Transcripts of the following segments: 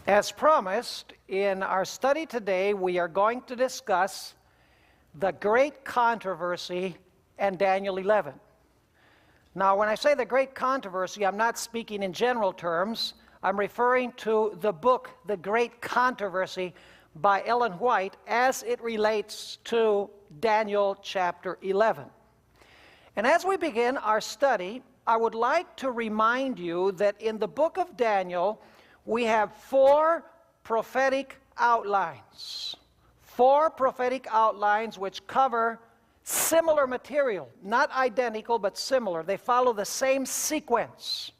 As promised, in our study today, we are going to discuss the great controversy and Daniel 11. Now, when I say the great controversy, I'm not speaking in general terms. I'm referring to the book, The Great Controversy, by Ellen White, as it relates to Daniel chapter 11. And as we begin our study, I would like to remind you that in the book of Daniel, we have four prophetic outlines. Four prophetic outlines which cover similar material. Not identical, but similar. They follow the same sequence.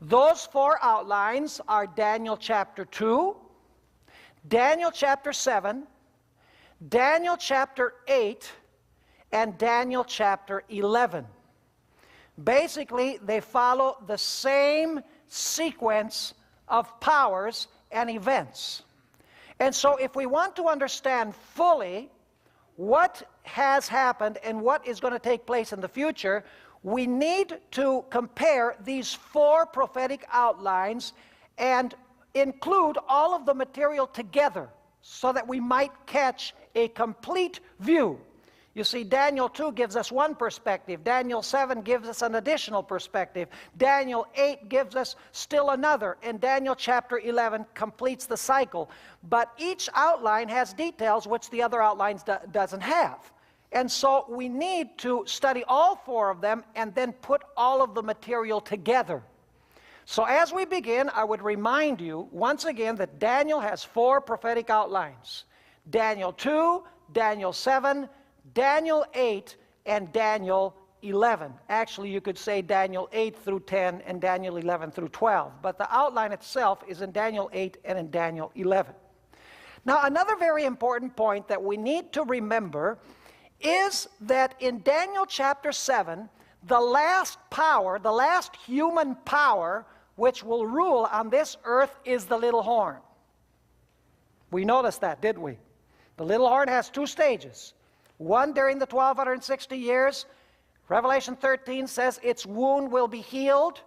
Those four outlines are Daniel chapter 2, Daniel chapter 7, Daniel chapter 8, and Daniel chapter 11. Basically, they follow the same sequence of powers and events. And so if we want to understand fully what has happened and what is going to take place in the future, we need to compare these four prophetic outlines and include all of the material together so that we might catch a complete view. You see, Daniel 2 gives us one perspective. Daniel 7 gives us an additional perspective. Daniel 8 gives us still another. And Daniel chapter 11 completes the cycle. But each outline has details which the other outlines doesn't have. And so we need to study all four of them and then put all of the material together. So as we begin, I would remind you once again that Daniel has four prophetic outlines. Daniel 2, Daniel 7, Daniel 8, and Daniel 11. Actually, you could say Daniel 8 through 10 and Daniel 11 through 12. But the outline itself is in Daniel 8 and in Daniel 11. Now, another very important point that we need to remember is that in Daniel chapter 7, the last power, the last human power which will rule on this earth is the little horn. We noticed that, didn't we? The little horn has two stages. One during the 1260 years, Revelation 13 says its wound will be healed,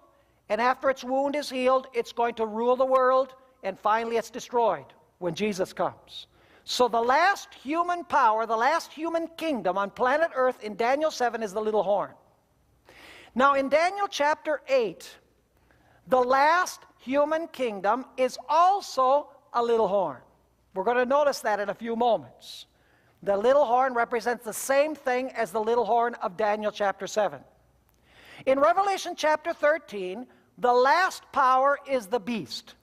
and after its wound is healed, it's going to rule the world, and finally it's destroyed when Jesus comes. So the last human power, the last human kingdom on planet Earth in Daniel 7 is the little horn. Now in Daniel chapter 8, the last human kingdom is also a little horn. We're going to notice that in a few moments. The little horn represents the same thing as the little horn of Daniel chapter 7. In Revelation chapter 13, the last power is the beast.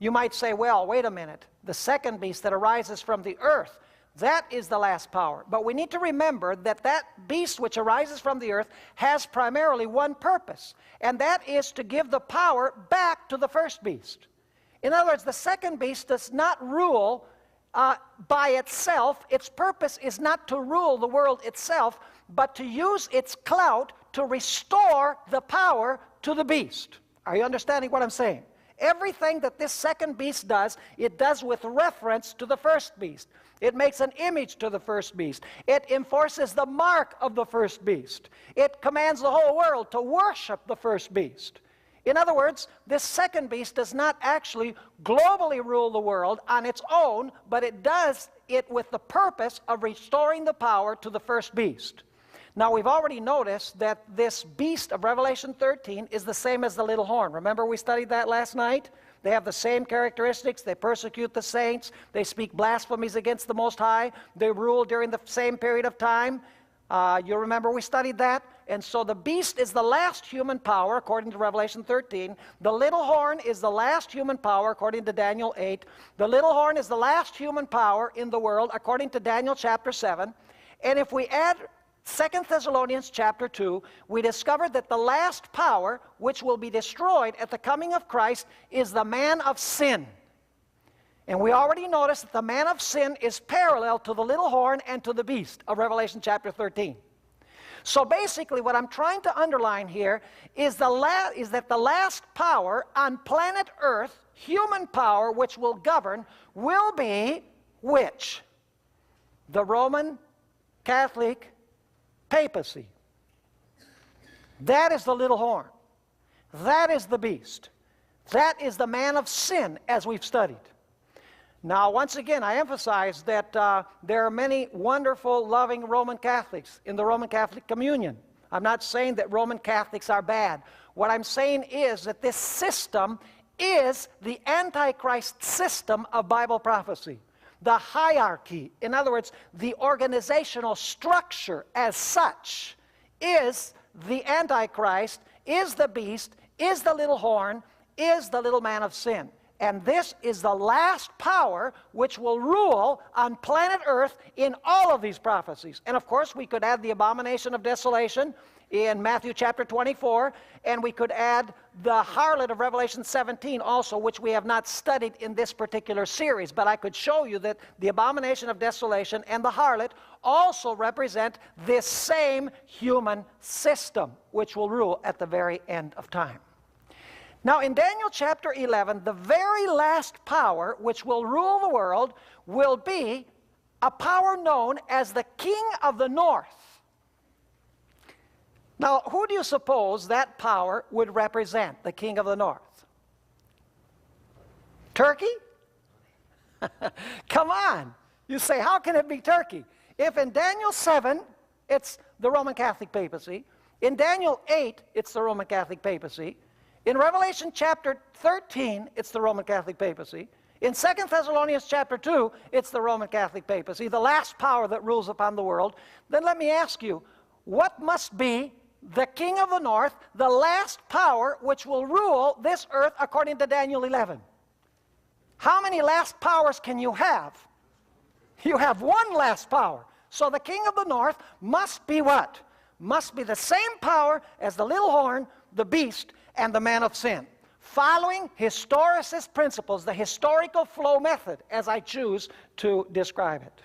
You might say, well, wait a minute. The second beast that arises from the earth, that is the last power. But we need to remember that that beast which arises from the earth has primarily one purpose, and that is to give the power back to the first beast. In other words, the second beast does not rule by itself. Its purpose is not to rule the world itself, but to use its clout to restore the power to the beast. Are you understanding what I'm saying? Everything that this second beast does, it does with reference to the first beast. It makes an image to the first beast. It enforces the mark of the first beast. It commands the whole world to worship the first beast. In other words, this second beast does not actually globally rule the world on its own, but it does it with the purpose of restoring the power to the first beast. Now, we've already noticed that this beast of Revelation 13 is the same as the little horn. Remember we studied that last night? They have the same characteristics. They persecute the saints. They speak blasphemies against the Most High. They rule during the same period of time. You remember we studied that? And so the beast is the last human power, according to Revelation 13. The little horn is the last human power, according to Daniel 8. The little horn is the last human power in the world, according to Daniel chapter 7. And if we add 2 Thessalonians chapter 2, we discovered that the last power, which will be destroyed at the coming of Christ, is the man of sin. And we already noticed that the man of sin is parallel to the little horn and to the beast of Revelation chapter 13. So basically what I'm trying to underline here is that the last power on planet Earth, human power which will govern, will be which? The Roman Catholic papacy. That is the little horn. That is the beast. That is the man of sin, as we've studied. Now, once again, I emphasize that there are many wonderful, loving Roman Catholics in the Roman Catholic communion. I'm not saying that Roman Catholics are bad. What I'm saying is that this system is the Antichrist system of Bible prophecy. The hierarchy, in other words, the organizational structure as such, is the Antichrist, is the beast, is the little horn, is the little man of sin. And this is the last power which will rule on planet Earth in all of these prophecies. And of course, we could add the abomination of desolation in Matthew chapter 24, and we could add the harlot of Revelation 17 also, which we have not studied in this particular series. But I could show you that the abomination of desolation and the harlot also represent this same human system, which will rule at the very end of time. Now, in Daniel chapter 11, the very last power which will rule the world will be a power known as the King of the North. Now, who do you suppose that power would represent, the King of the North? Turkey? Come on. You say, how can it be Turkey? If in Daniel 7, it's the Roman Catholic papacy. In Daniel 8, it's the Roman Catholic papacy. In Revelation chapter 13, it's the Roman Catholic papacy. In 2 Thessalonians chapter 2, it's the Roman Catholic papacy, the last power that rules upon the world. Then let me ask you, what must be the King of the North, the last power which will rule this earth according to Daniel 11? How many last powers can you have? You have one last power. So the King of the North must be what? Must be the same power as the little horn, the beast, and the man of sin, following historicist principles, the historical flow method, as I choose to describe it.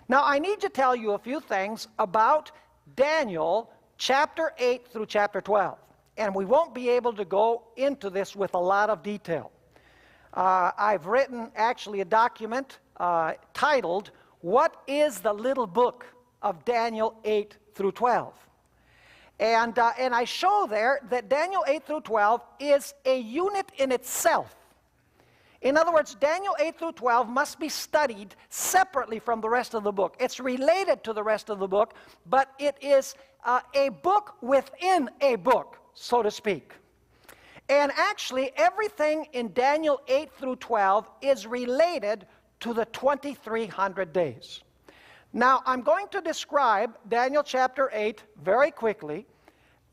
Now, I need to tell you a few things about Daniel chapter 8 through chapter 12, and we won't be able to go into this with a lot of detail. I've written actually a document titled, "What is the Little Book of Daniel 8 through 12?" And I show there that Daniel 8 through 12 is a unit in itself. In other words, Daniel 8 through 12 must be studied separately from the rest of the book. It's related to the rest of the book, but it is a book within a book, so to speak. And actually, everything in Daniel 8 through 12 is related to the 2300 days. Now, I'm going to describe Daniel chapter 8 very quickly,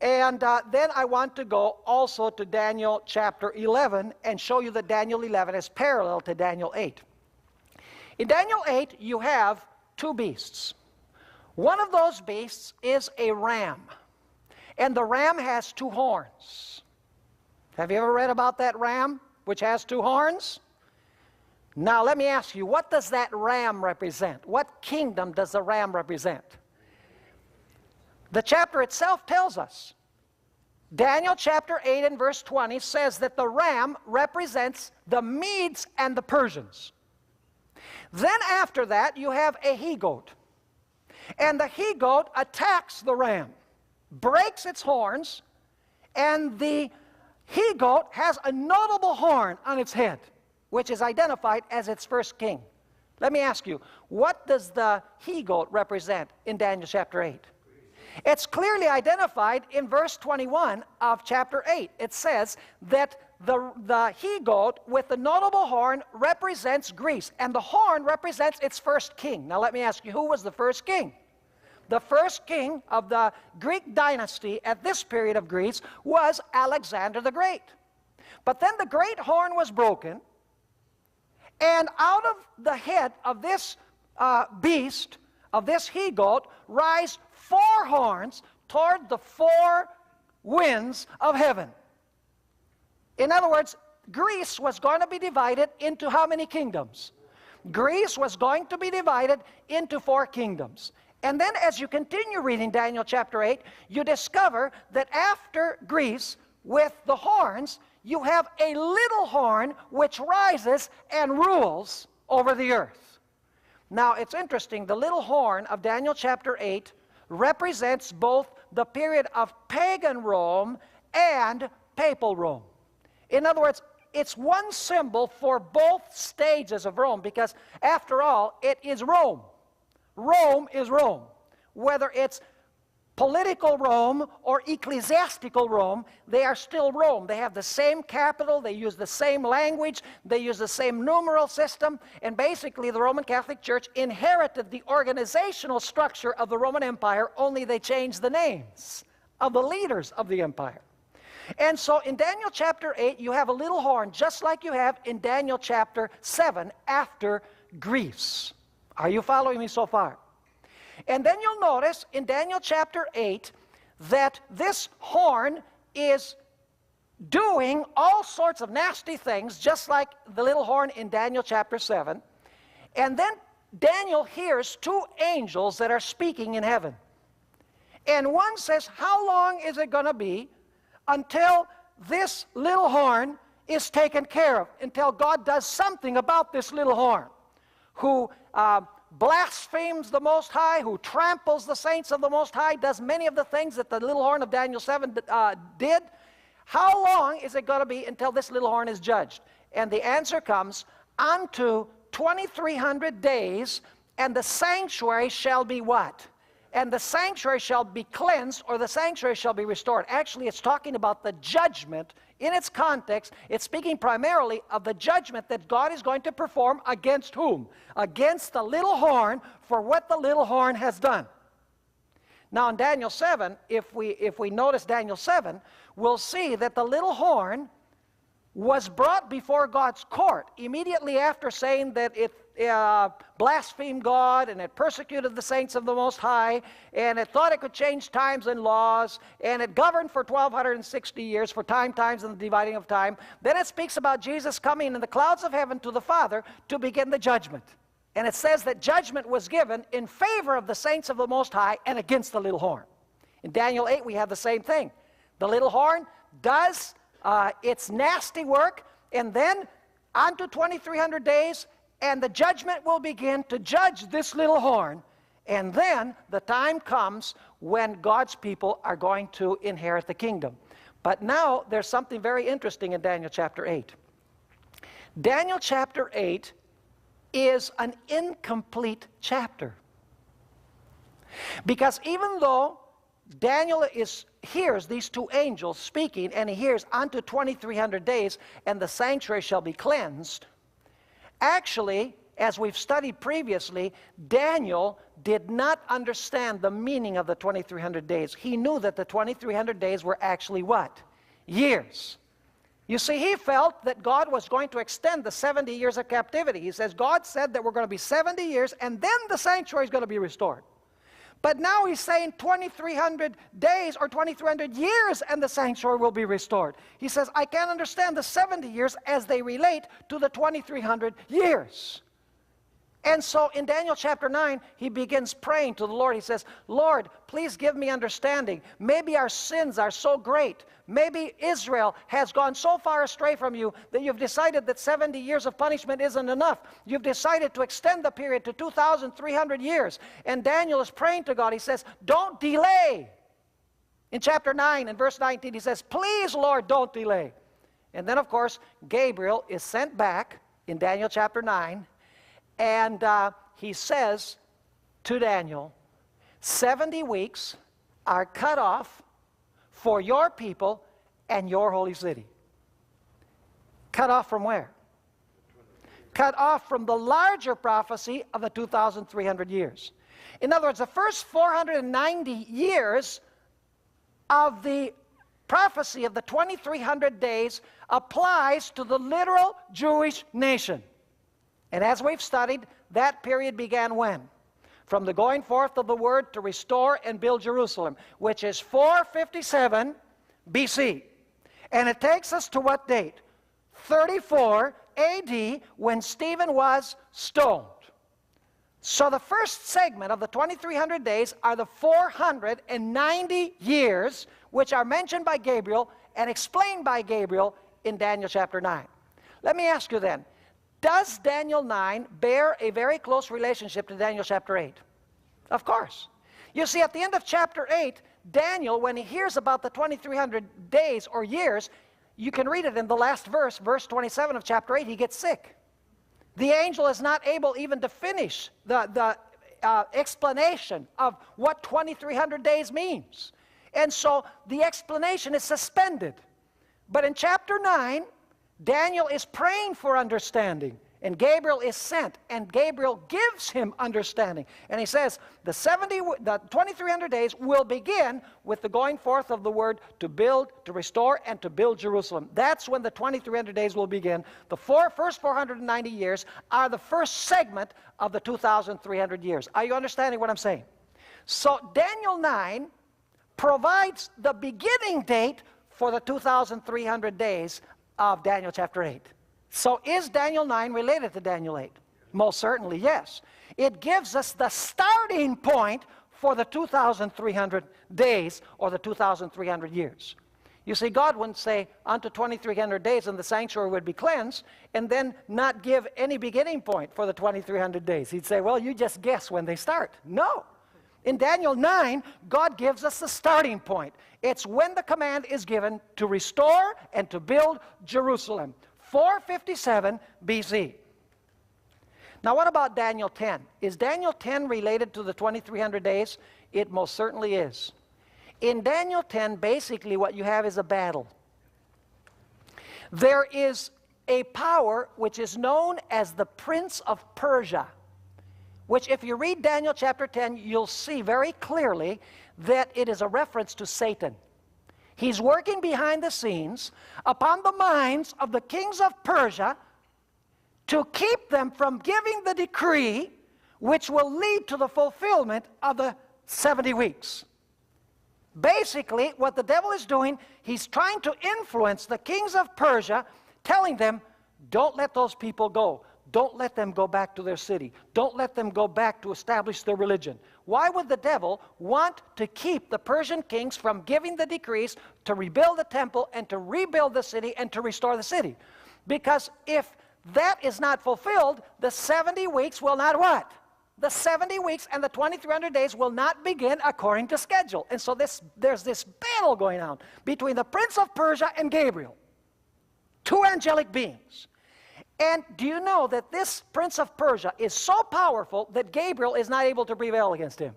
and then I want to go also to Daniel chapter 11 and show you that Daniel 11 is parallel to Daniel 8. In Daniel 8, you have two beasts. One of those beasts is a ram, and the ram has two horns. Have you ever read about that ram, which has two horns? Now, let me ask you, what does that ram represent? What kingdom does the ram represent? The chapter itself tells us. Daniel chapter 8 and verse 20 says that the ram represents the Medes and the Persians. Then after that, you have a he-goat. And the he-goat attacks the ram, breaks its horns, and the he-goat has a notable horn on its head, which is identified as its first king. Let me ask you, what does the he-goat represent in Daniel chapter 8? It's clearly identified in verse 21 of chapter 8. It says that the he-goat with the notable horn represents Greece, and the horn represents its first king. Now let me ask you, who was the first king? The first king of the Greek dynasty at this period of Greece was Alexander the Great. But then the great horn was broken, and out of the head of this beast, of this he-goat, rise four horns toward the four winds of heaven. In other words, Greece was going to be divided into how many kingdoms? Greece was going to be divided into four kingdoms. And then as you continue reading Daniel chapter 8, you discover that after Greece, with the horns, you have a little horn which rises and rules over the earth. Now, it's interesting. The little horn of Daniel chapter 8 represents both the period of pagan Rome and papal Rome. In other words, it's one symbol for both stages of Rome, because after all, it is Rome. Rome is Rome. Whether it's political Rome or ecclesiastical Rome, they are still Rome. They have the same capital, they use the same language, they use the same numeral system, and basically the Roman Catholic Church inherited the organizational structure of the Roman Empire, only they changed the names of the leaders of the empire. And so in Daniel chapter 8, you have a little horn, just like you have in Daniel chapter 7 after Greece. Are you following me so far? And then you'll notice in Daniel chapter 8 that this horn is doing all sorts of nasty things, just like the little horn in Daniel chapter 7. And then Daniel hears two angels that are speaking in heaven. And one says, how long is it going to be until this little horn is taken care of, until God does something about this little horn, who blasphemes the Most High, who tramples the saints of the Most High, does many of the things that the little horn of Daniel 7 did? How long is it going to be until this little horn is judged? And the answer comes, unto 2,300 days, and the sanctuary shall be what? And the sanctuary shall be cleansed, or the sanctuary shall be restored. Actually, it's talking about the judgment. In its context, it's speaking primarily of the judgment that God is going to perform against whom? Against the little horn for what the little horn has done. Now in Daniel 7, if we notice Daniel 7, we'll see that the little horn was brought before God's court immediately after saying that it blasphemed God, and it persecuted the saints of the Most High, and it thought it could change times and laws, and it governed for 1,260 years, for times and the dividing of time. Then it speaks about Jesus coming in the clouds of heaven to the Father to begin the judgment. And it says that judgment was given in favor of the saints of the Most High and against the little horn. In Daniel 8, we have the same thing. The little horn does its nasty work, and then unto 2,300 days, and the judgment will begin to judge this little horn. And then the time comes when God's people are going to inherit the kingdom. But now there's something very interesting in Daniel chapter 8. Daniel chapter 8 is an incomplete chapter. Because even though Daniel hears these two angels speaking, and he hears unto 2,300 days, and the sanctuary shall be cleansed, actually, as we've studied previously, Daniel did not understand the meaning of the 2,300 days. He knew that the 2,300 days were actually what? Years. You see, he felt that God was going to extend the 70 years of captivity. He says, God said that we're going to be 70 years, and then the sanctuary is going to be restored. But now he's saying 2,300 days or 2,300 years and the sanctuary will be restored. He says, I can't understand the 70 years as they relate to the 2,300 years. And so in Daniel chapter 9, he begins praying to the Lord. He says, Lord, please give me understanding. Maybe our sins are so great. Maybe Israel has gone so far astray from you that you've decided that 70 years of punishment isn't enough. You've decided to extend the period to 2,300 years. And Daniel is praying to God. He says, don't delay. In chapter 9 and verse 19, he says, please, Lord, don't delay. And then, of course, Gabriel is sent back in Daniel chapter 9. And he says to Daniel, 70 weeks are cut off for your people and your holy city. Cut off from where? Cut off from the larger prophecy of the 2,300 years. In other words, the first 490 years of the prophecy of the 2,300 days applies to the literal Jewish nation. And as we've studied, that period began when? From the going forth of the word to restore and build Jerusalem, which is 457 BC. And it takes us to what date? 34 AD, when Stephen was stoned. So the first segment of the 2,300 days are the 490 years, which are mentioned by Gabriel and explained by Gabriel in Daniel chapter 9. Let me ask you then, does Daniel 9 bear a very close relationship to Daniel chapter 8? Of course. You see, at the end of chapter 8, Daniel, when he hears about the 2,300 days or years, you can read it in the last verse, verse 27 of chapter 8, he gets sick. The angel is not able even to finish the explanation of what 2300 days means. And so the explanation is suspended. But in chapter 9, Daniel is praying for understanding, and Gabriel is sent, and Gabriel gives him understanding. And he says, the 2300 days will begin with the going forth of the word to build, to restore, and to build Jerusalem. That's when the 2300 days will begin. The first 490 years are the first segment of the 2,300 years. Are you understanding what I'm saying? So Daniel 9 provides the beginning date for the 2,300 days of Daniel chapter 8. So is Daniel 9 related to Daniel 8? Most certainly, yes. It gives us the starting point for the 2,300 days or the 2,300 years. You see, God wouldn't say unto 2,300 days and the sanctuary would be cleansed and then not give any beginning point for the 2,300 days. He'd say, well, you just guess when they start. No. In Daniel 9, God gives us the starting point. It's when the command is given to restore and to build Jerusalem. 457 BC. Now what about Daniel 10? Is Daniel 10 related to the 2,300 days? It most certainly is. In Daniel 10, basically what you have is a battle. There is a power which is known as the Prince of Persia, which if you read Daniel chapter 10, you'll see very clearly that it is a reference to Satan. He's working behind the scenes upon the minds of the kings of Persia to keep them from giving the decree which will lead to the fulfillment of the 70 weeks. Basically, what the devil is doing, he's trying to influence the kings of Persia, telling them, don't let those people go. Don't let them go back to their city. Don't let them go back to establish their religion. Why would the devil want to keep the Persian kings from giving the decrees to rebuild the temple and to rebuild the city and to restore the city? Because if that is not fulfilled, the 70 weeks will not what? The 70 weeks and the 2,300 days will not begin according to schedule. And so there's this battle going on between the Prince of Persia and Gabriel, two angelic beings. And do you know that this Prince of Persia is so powerful that Gabriel is not able to prevail against him?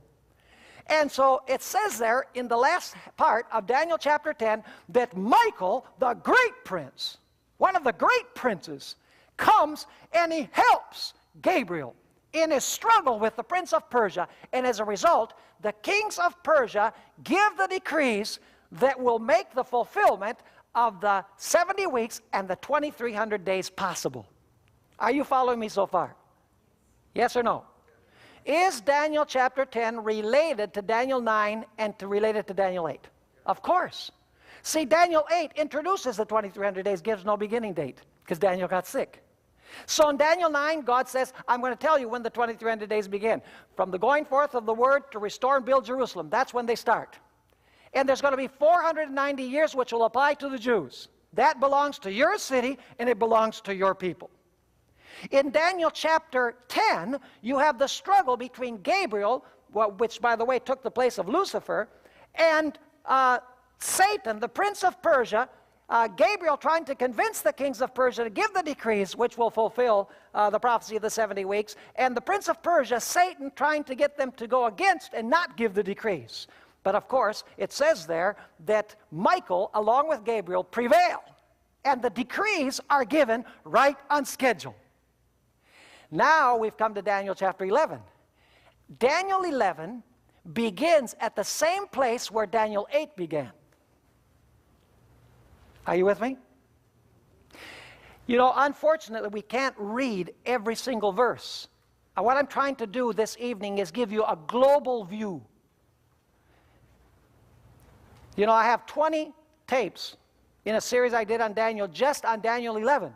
And so it says there in the last part of Daniel chapter 10 that Michael, the great prince, one of the great princes, comes and he helps Gabriel in his struggle with the Prince of Persia. And as a result, the kings of Persia give the decrees that will make the fulfillment of the 70 weeks and the 2,300 days possible. Are you following me so far? Yes or no? Is Daniel chapter 10 related to Daniel 9 and related to Daniel 8? Of course. See, Daniel 8 introduces the 2,300 days, gives no beginning date, because Daniel got sick. So in Daniel 9, God says, I'm going to tell you when the 2,300 days begin. From the going forth of the word to restore and build Jerusalem. That's when they start. And there's going to be 490 years which will apply to the Jews. That belongs to your city and it belongs to your people. In Daniel chapter 10, you have the struggle between Gabriel, which by the way took the place of Lucifer, and Satan, the prince of Persia, Gabriel trying to convince the kings of Persia to give the decrees which will fulfill the prophecy of the 70 weeks, and the prince of Persia, Satan, trying to get them to go against and not give the decrees. But of course, it says there that Michael, along with Gabriel, prevail, and the decrees are given right on schedule. Now we've come to Daniel chapter 11. Daniel 11 begins at the same place where Daniel 8 began. Are you with me? You know, unfortunately, we can't read every single verse. What I'm trying to do this evening is give you a global view. You know, I have 20 tapes in a series I did on Daniel, just on Daniel 11.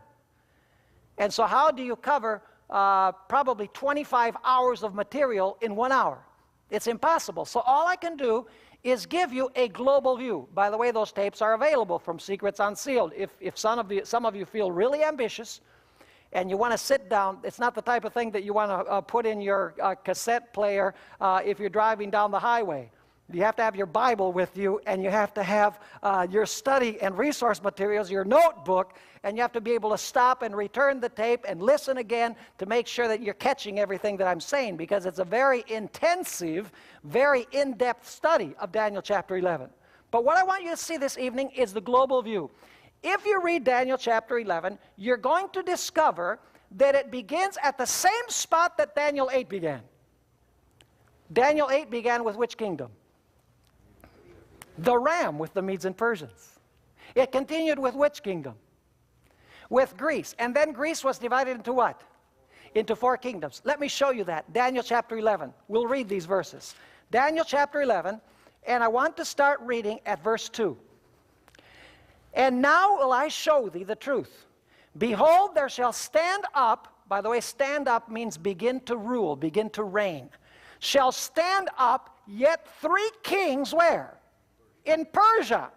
And so how do you cover probably 25 hours of material in 1 hour? It's impossible. So all I can do is give you a global view. By the way, those tapes are available from Secrets Unsealed. If some of you feel really ambitious and you want to sit down, it's not the type of thing that you want to put in your cassette player if you're driving down the highway. You have to have your Bible with you, and you have to have your study and resource materials, your notebook, and you have to be able to stop and return the tape and listen again to make sure that you're catching everything that I'm saying, because it's a very intensive, very in-depth study of Daniel chapter 11. But what I want you to see this evening is the global view. If you read Daniel chapter 11, you're going to discover that it begins at the same spot that Daniel 8 began. Daniel 8 began with which kingdom? The ram, with the Medes and Persians. It continued with which kingdom? With Greece. And then Greece was divided into what? Into 4 kingdoms. Let me show you that. Daniel chapter 11. We'll read these verses. Daniel chapter 11, and I want to start reading at verse 2. And now will I show thee the truth. Behold, there shall stand up, by the way, stand up means begin to rule, begin to reign, shall stand up yet 3 kings, where? In Persia.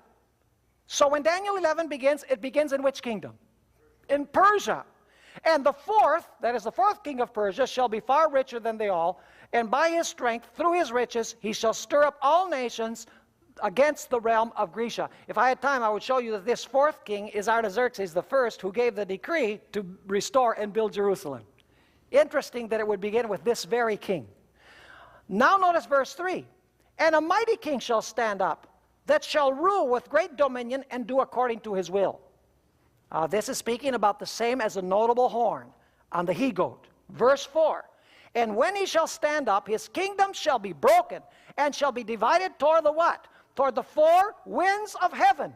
So when Daniel 11 begins, it begins in which kingdom? In Persia. And the 4th, that is the 4th king of Persia, shall be far richer than they all, and by his strength, through his riches, he shall stir up all nations against the realm of Grecia. If I had time, I would show you that this 4th king is Artaxerxes the first, who gave the decree to restore and build Jerusalem. Interesting that it would begin with this very king. Now notice verse 3. And a mighty king shall stand up, that shall rule with great dominion and do according to his will. This is speaking about the same as a notable horn on the he-goat. Verse 4. And when he shall stand up, his kingdom shall be broken, and shall be divided toward the what? Toward the 4 winds of heaven.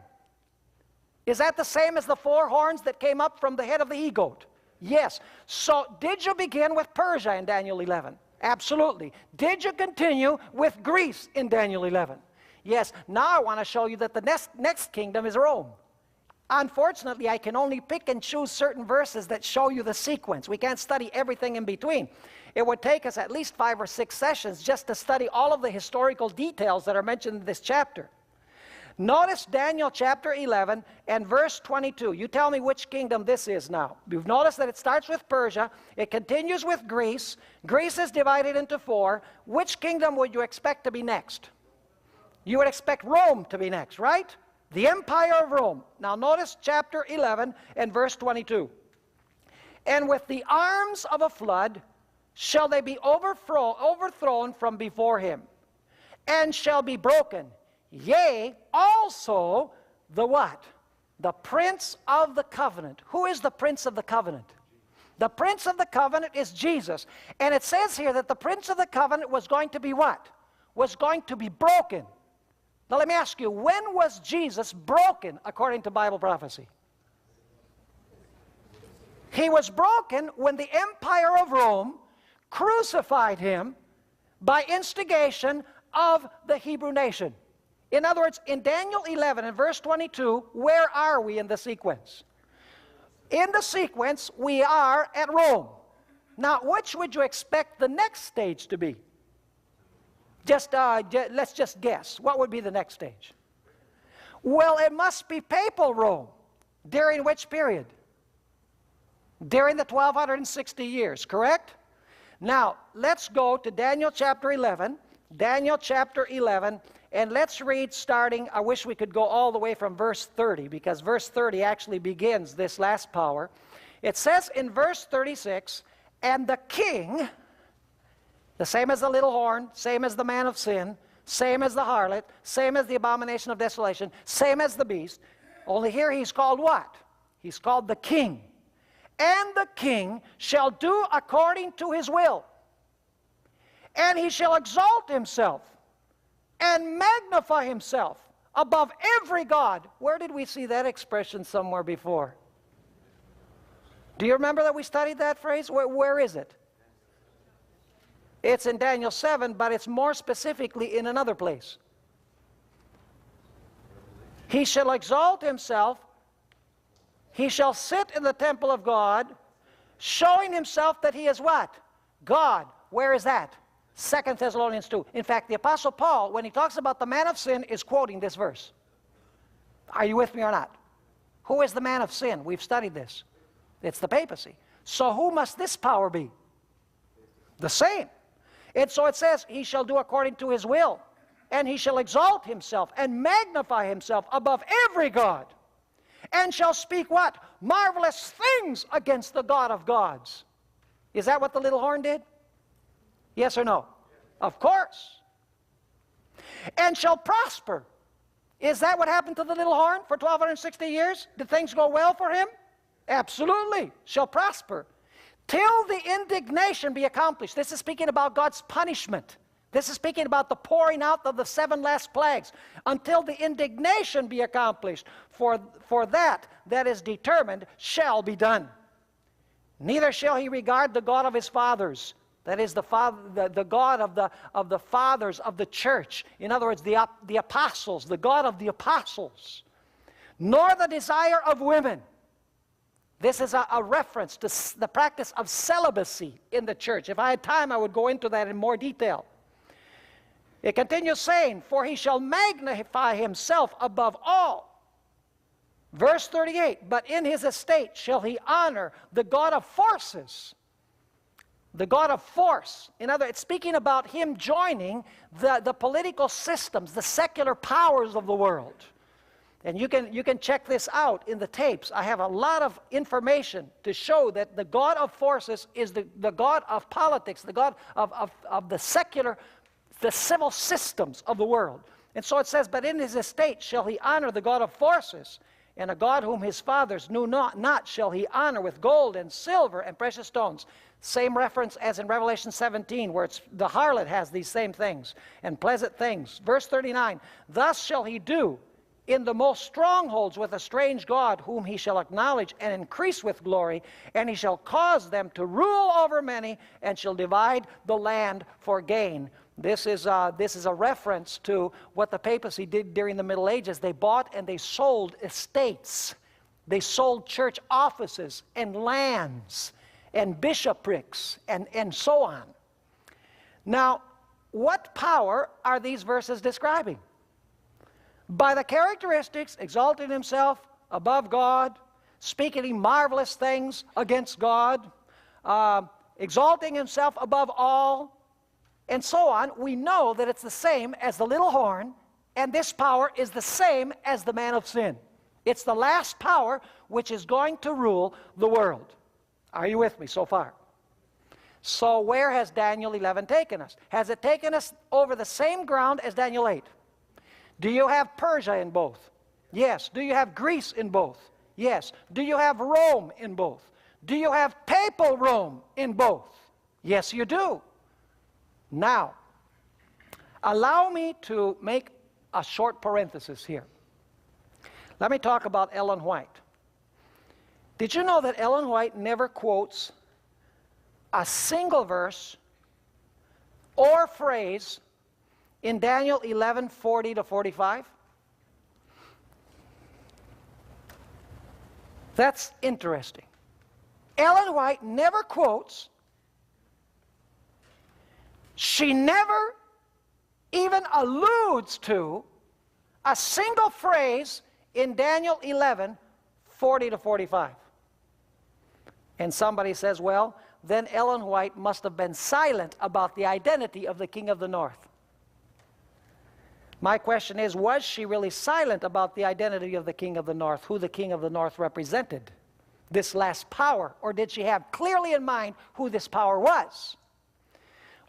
Is that the same as the 4 horns that came up from the head of the he-goat? Yes. So did you begin with Persia in Daniel 11? Absolutely. Did you continue with Greece in Daniel 11? Yes. Now I want to show you that the next kingdom is Rome. Unfortunately, I can only pick and choose certain verses that show you the sequence. We can't study everything in between. It would take us at least 5 or 6 sessions just to study all of the historical details that are mentioned in this chapter. Notice Daniel chapter 11 and verse 22. You tell me which kingdom this is now. You've noticed that it starts with Persia. It continues with Greece. Greece is divided into 4. Which kingdom would you expect to be next? You would expect Rome to be next, right? The Empire of Rome. Now notice chapter 11 and verse 22. And with the arms of a flood shall they be overthrown from before him, and shall be broken. Yea, also the what? The Prince of the Covenant. Who is the Prince of the Covenant? The Prince of the Covenant is Jesus. And it says here that the Prince of the Covenant was going to be what? Was going to be broken. Now let me ask you, when was Jesus broken according to Bible prophecy? He was broken when the Empire of Rome crucified him by instigation of the Hebrew nation. In other words, in Daniel 11 and verse 22, where are we in the sequence? In the sequence, we are at Rome. Now, which would you expect the next stage to be? Let's just guess. What would be the next stage? Well, it must be papal Rome. During which period? During the 1260 years, correct? Now, let's go to Daniel chapter 11. Daniel chapter 11, and let's read starting, I wish we could go all the way from verse 30, because verse 30 actually begins this last power. It says in verse 36, and the king, the same as the little horn, same as the man of sin, same as the harlot, same as the abomination of desolation, same as the beast, only here he's called what? He's called the king. And the king shall do according to his will. And he shall exalt himself and magnify himself above every god. Where did we see that expression somewhere before? Do you remember that we studied that phrase? Where is it? It's in Daniel 7, but it's more specifically in another place. He shall exalt himself. He shall sit in the temple of God, showing himself that he is what? God. Where is that? 2 Thessalonians 2. In fact, the Apostle Paul, when he talks about the man of sin, is quoting this verse. Are you with me or not? Who is the man of sin? We've studied this. It's the papacy. So who must this power be? The same. And so it says, he shall do according to his will. and he shall exalt himself and magnify himself above every god, and shall speak what? Marvelous things against the God of gods. Is that what the little horn did? Yes or no? Of course. And shall prosper. Is that what happened to the little horn for 1260 years? Did things go well for him? Absolutely. Shall prosper. Till the indignation be accomplished. This is speaking about God's punishment. This is speaking about the pouring out of the 7 last plagues. Until the indignation be accomplished. For that is determined shall be done. Neither shall he regard the God of his fathers. That is the God of the fathers of the church. In other words, the apostles, the God of the apostles. Nor the desire of women. This is a reference to the practice of celibacy in the church. If I had time, I would go into that in more detail. It continues saying, for he shall magnify himself above all. Verse 38, but in his estate shall he honor the God of forces. The God of force. In other words, it's speaking about him joining the political systems, the secular powers of the world. And you can check this out in the tapes. I have a lot of information to show that the God of forces is the God of politics, the God of the secular, the civil systems of the world. And so it says, but in his estate shall he honor the God of forces, and a God whom his fathers knew not shall he honor with gold and silver and precious stones. Same reference as in Revelation 17, where the harlot has these same things, and pleasant things. Verse 39, thus shall he do in the most strongholds with a strange God, whom he shall acknowledge and increase with glory, and he shall cause them to rule over many, and shall divide the land for gain. This is a reference to what the papacy did during the Middle Ages. They bought and they sold estates. They sold church offices and lands and bishoprics and so on. Now, what power are these verses describing? By the characteristics, exalting himself above God, speaking marvelous things against God, exalting himself above all, and so on, we know that it's the same as the little horn, and this power is the same as the man of sin. It's the last power which is going to rule the world. Are you with me so far? So where has Daniel 11 taken us? Has it taken us over the same ground as Daniel 8? Do you have Persia in both? Yes. Do you have Greece in both? Yes. Do you have Rome in both? Do you have papal Rome in both? Yes, you do. Now, allow me to make a short parenthesis here. Let me talk about Ellen White. Did you know that Ellen White never quotes a single verse or phrase in Daniel 11:40 to 45? That's interesting. Ellen White never quotes. She never even alludes to a single phrase in Daniel 11:40 to 45. And somebody says, well, then Ellen White must have been silent about the identity of the King of the North. My question is, was she really silent about the identity of the King of the North, who the King of the North represented, this last power, or did she have clearly in mind who this power was?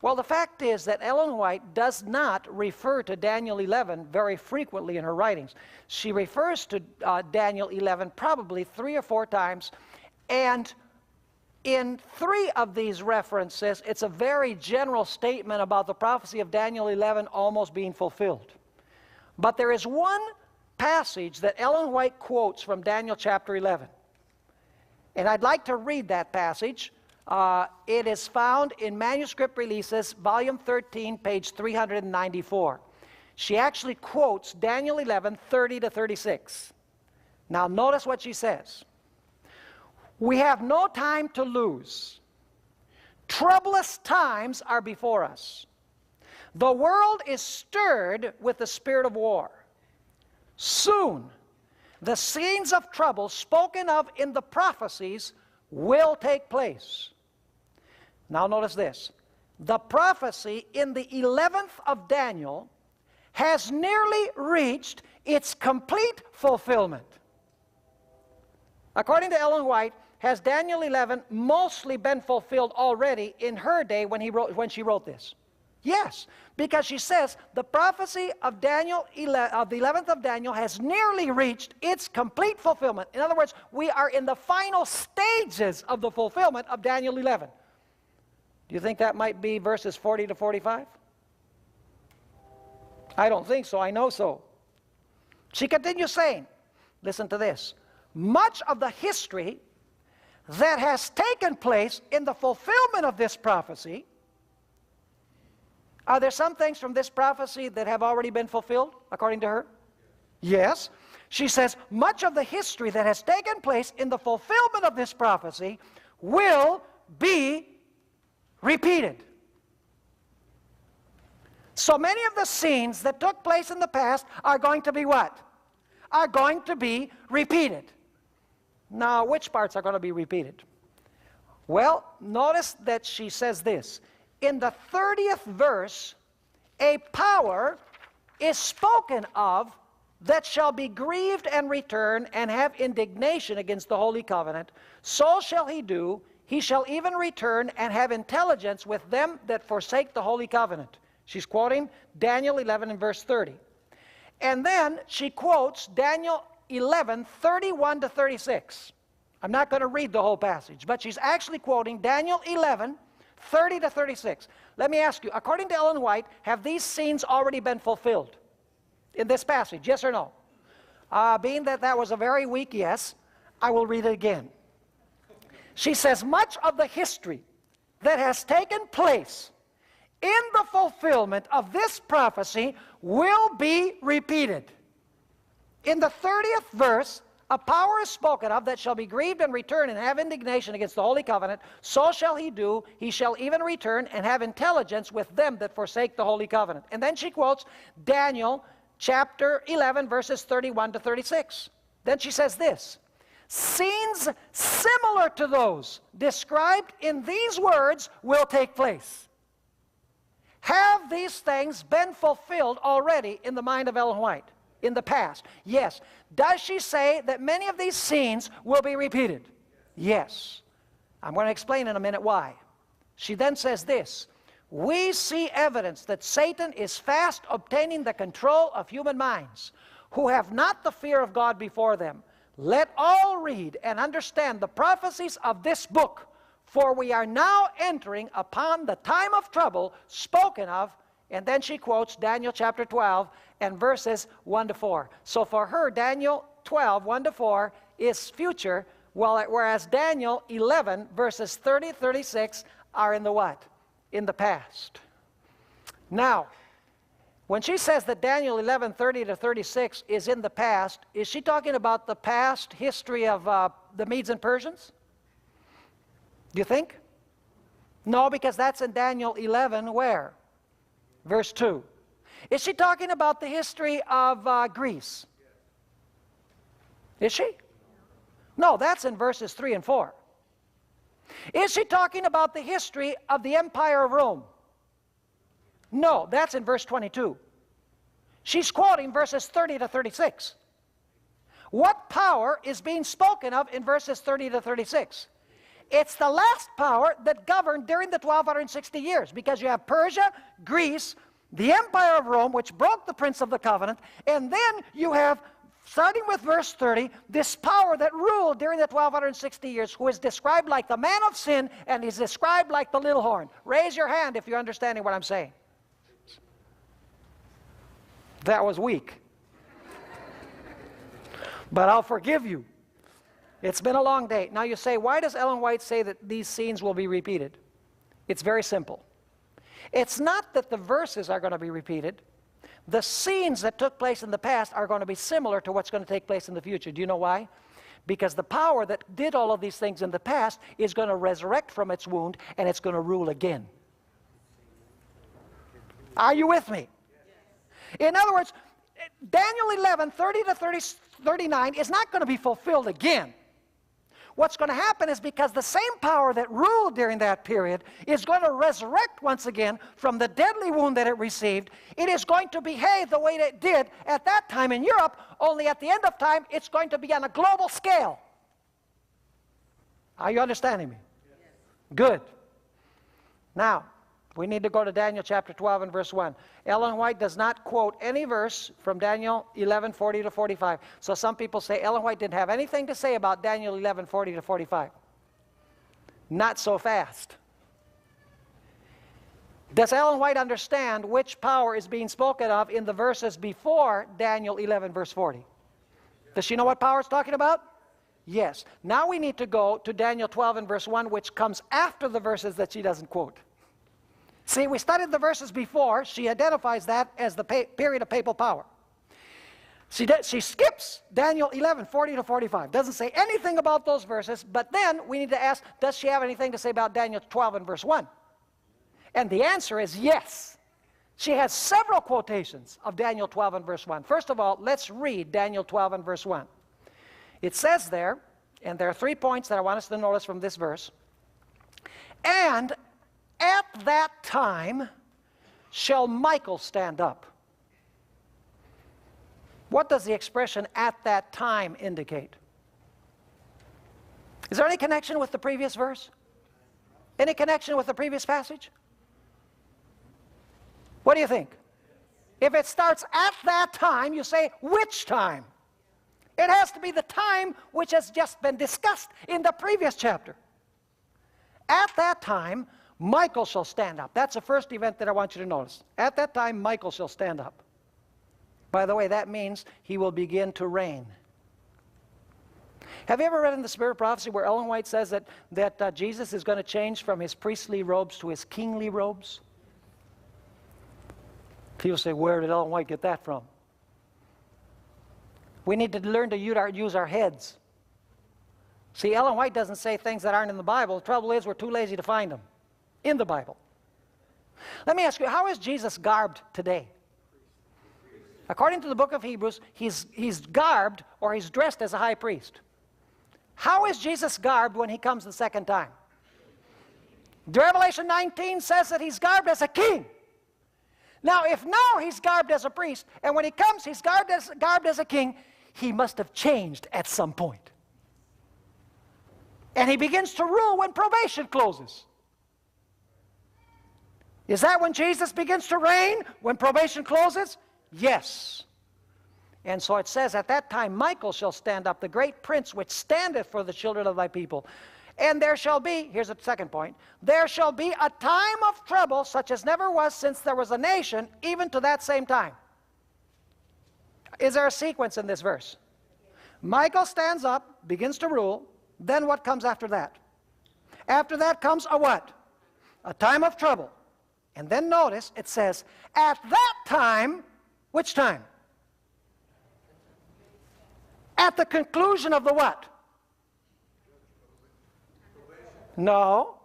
Well, the fact is that Ellen White does not refer to Daniel 11 very frequently in her writings. She refers to Daniel 11 probably 3 or 4 times, and in 3 of these references, it's a very general statement about the prophecy of Daniel 11 almost being fulfilled. But there is one passage that Ellen White quotes from Daniel chapter 11. And I'd like to read that passage. It is found in Manuscript Releases, volume 13, page 394. She actually quotes Daniel 11:30 to 36. Now notice what she says. We have no time to lose. Troublous times are before us. The world is stirred with the spirit of war. Soon, the scenes of trouble spoken of in the prophecies will take place. Now notice this. The prophecy in the 11th of Daniel has nearly reached its complete fulfillment. According to Ellen White, has Daniel 11 mostly been fulfilled already in her day when she wrote this? Yes, because she says the prophecy of the 11th of Daniel has nearly reached its complete fulfillment. In other words, we are in the final stages of the fulfillment of Daniel 11. Do you think that might be verses 40 to 45? I don't think so. I know so. She continues saying, listen to this, much of the history that has taken place in the fulfillment of this prophecy. Are there some things from this prophecy that have already been fulfilled, according to her? Yes. She says, much of the history that has taken place in the fulfillment of this prophecy will be repeated. So many of the scenes that took place in the past are going to be what? Are going to be repeated. Now, which parts are going to be repeated? Well, notice that she says this. In the 30th verse, a power is spoken of that shall be grieved and return and have indignation against the Holy Covenant. So shall he do. He shall even return and have intelligence with them that forsake the Holy Covenant. She's quoting Daniel 11 and verse 30. And then she quotes Daniel 11, 31 to 36. I'm not going to read the whole passage, but she's actually quoting Daniel 11, 30 to 36. Let me ask you, according to Ellen White, have these scenes already been fulfilled in this passage, yes or no? Being that that was a very weak yes, I will read it again. She says, much of the history that has taken place in the fulfillment of this prophecy will be repeated. In the 30th verse, a power is spoken of that shall be grieved and return and have indignation against the Holy Covenant. So shall he do. He shall even return and have intelligence with them that forsake the Holy Covenant. And then she quotes Daniel chapter 11, verses 31 to 36. Then she says this, scenes similar to those described in these words will take place. Have these things been fulfilled already in the mind of Ellen White? In the past? Yes. Does she say that many of these scenes will be repeated? Yes. I'm going to explain in a minute why. She then says this, we see evidence that Satan is fast obtaining the control of human minds who have not the fear of God before them. Let all read and understand the prophecies of this book, for we are now entering upon the time of trouble spoken of. And then she quotes Daniel chapter 12 and verses 1 to 4. So for her, Daniel 12, 1 to 4 is future, whereas Daniel 11, verses 30 to 36 are in the what? In the past. Now, when she says that Daniel 11, 30 to 36 is in the past, is she talking about the past history of the Medes and Persians? Do you think? No, because that's in Daniel 11, where? Verse 2. Is she talking about the history of Greece? Is she? No, that's in verses 3 and 4. Is she talking about the history of the Empire of Rome? No, that's in verse 22. She's quoting verses 30 to 36. What power is being spoken of in verses 30 to 36? It's the last power that governed during the 1260 years, because you have Persia, Greece, the Empire of Rome, which broke the Prince of the Covenant, and then you have, starting with verse 30, this power that ruled during the 1260 years, who is described like the man of sin, and is described like the little horn. Raise your hand if you're understanding what I'm saying. That was weak. But I'll forgive you. It's been a long day. Now you say, why does Ellen White say that these scenes will be repeated? It's very simple. It's not that the verses are going to be repeated. The scenes that took place in the past are going to be similar to what's going to take place in the future. Do you know why? Because the power that did all of these things in the past is going to resurrect from its wound, and it's going to rule again. Are you with me? In other words, Daniel 11, 30 to 39 is not going to be fulfilled again. What's going to happen is because the same power that ruled during that period is going to resurrect once again from the deadly wound that it received. It is going to behave the way that it did at that time in Europe, only at the end of time it's going to be on a global scale. Are you understanding me? Yes. Good. Now, we need to go to Daniel chapter 12 and verse 1. Ellen White does not quote any verse from Daniel 11:40 to 45. So some people say Ellen White didn't have anything to say about Daniel 11:40 to 45. Not so fast. Does Ellen White understand which power is being spoken of in the verses before Daniel 11 verse 40? Does she know what power it's talking about? Yes. Now we need to go to Daniel 12 and verse 1, which comes after the verses that she doesn't quote. See, we studied the verses before. She identifies that as the period of papal power. She skips Daniel 11:40 to 45. Doesn't say anything about those verses, but then we need to ask, does she have anything to say about Daniel 12 and verse 1? And the answer is yes. She has several quotations of Daniel 12 and verse 1. First of all, let's read Daniel 12 and verse 1. It says there, and there are 3 points that I want us to notice from this verse, and at that time shall Michael stand up. What does the expression "at that time" indicate? Is there any connection with the previous verse? Any connection with the previous passage? What do you think? If it starts at that time, you say, which time? It has to be the time which has just been discussed in the previous chapter. At that time, Michael shall stand up. That's the first event that I want you to notice. At that time, Michael shall stand up. By the way, that means he will begin to reign. Have you ever read in the Spirit of Prophecy where Ellen White says that Jesus is going to change from his priestly robes to his kingly robes? People say, where did Ellen White get that from? We need to learn to use our heads. See, Ellen White doesn't say things that aren't in the Bible. The trouble is we're too lazy to find them in the Bible. Let me ask you, how is Jesus garbed today? According to the book of Hebrews, he's garbed, or he's dressed as a high priest. How is Jesus garbed when he comes the second time? Revelation 19 says that he's garbed as a king. Now, if now he's garbed as a priest, and when he comes he's garbed as a king, he must have changed at some point. And he begins to rule when probation closes. Is that when Jesus begins to reign? When probation closes? Yes. And so it says, at that time Michael shall stand up, the great prince which standeth for the children of thy people. And there shall be, here's the second point, there shall be a time of trouble such as never was since there was a nation, even to that same time. Is there a sequence in this verse? Michael stands up, begins to rule. Then what comes after that? After that comes a what? A time of trouble. And then notice it says, at that time, which time? At the conclusion of the what? No.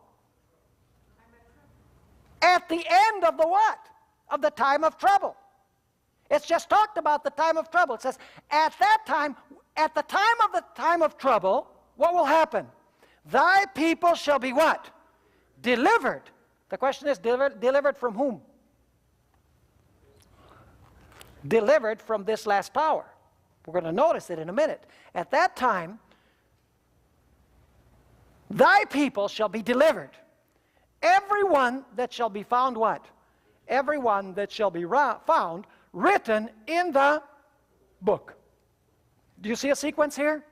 At the end of the what? Of the time of trouble. It's just talked about the time of trouble. It says, at that time, at the time of trouble, what will happen? Thy people shall be what? Delivered. The question is, delivered from whom? Delivered from this last power. We're going to notice it in a minute. At that time, thy people shall be delivered. Everyone that shall be found what? Everyone that shall be found written in the book. Do you see a sequence here?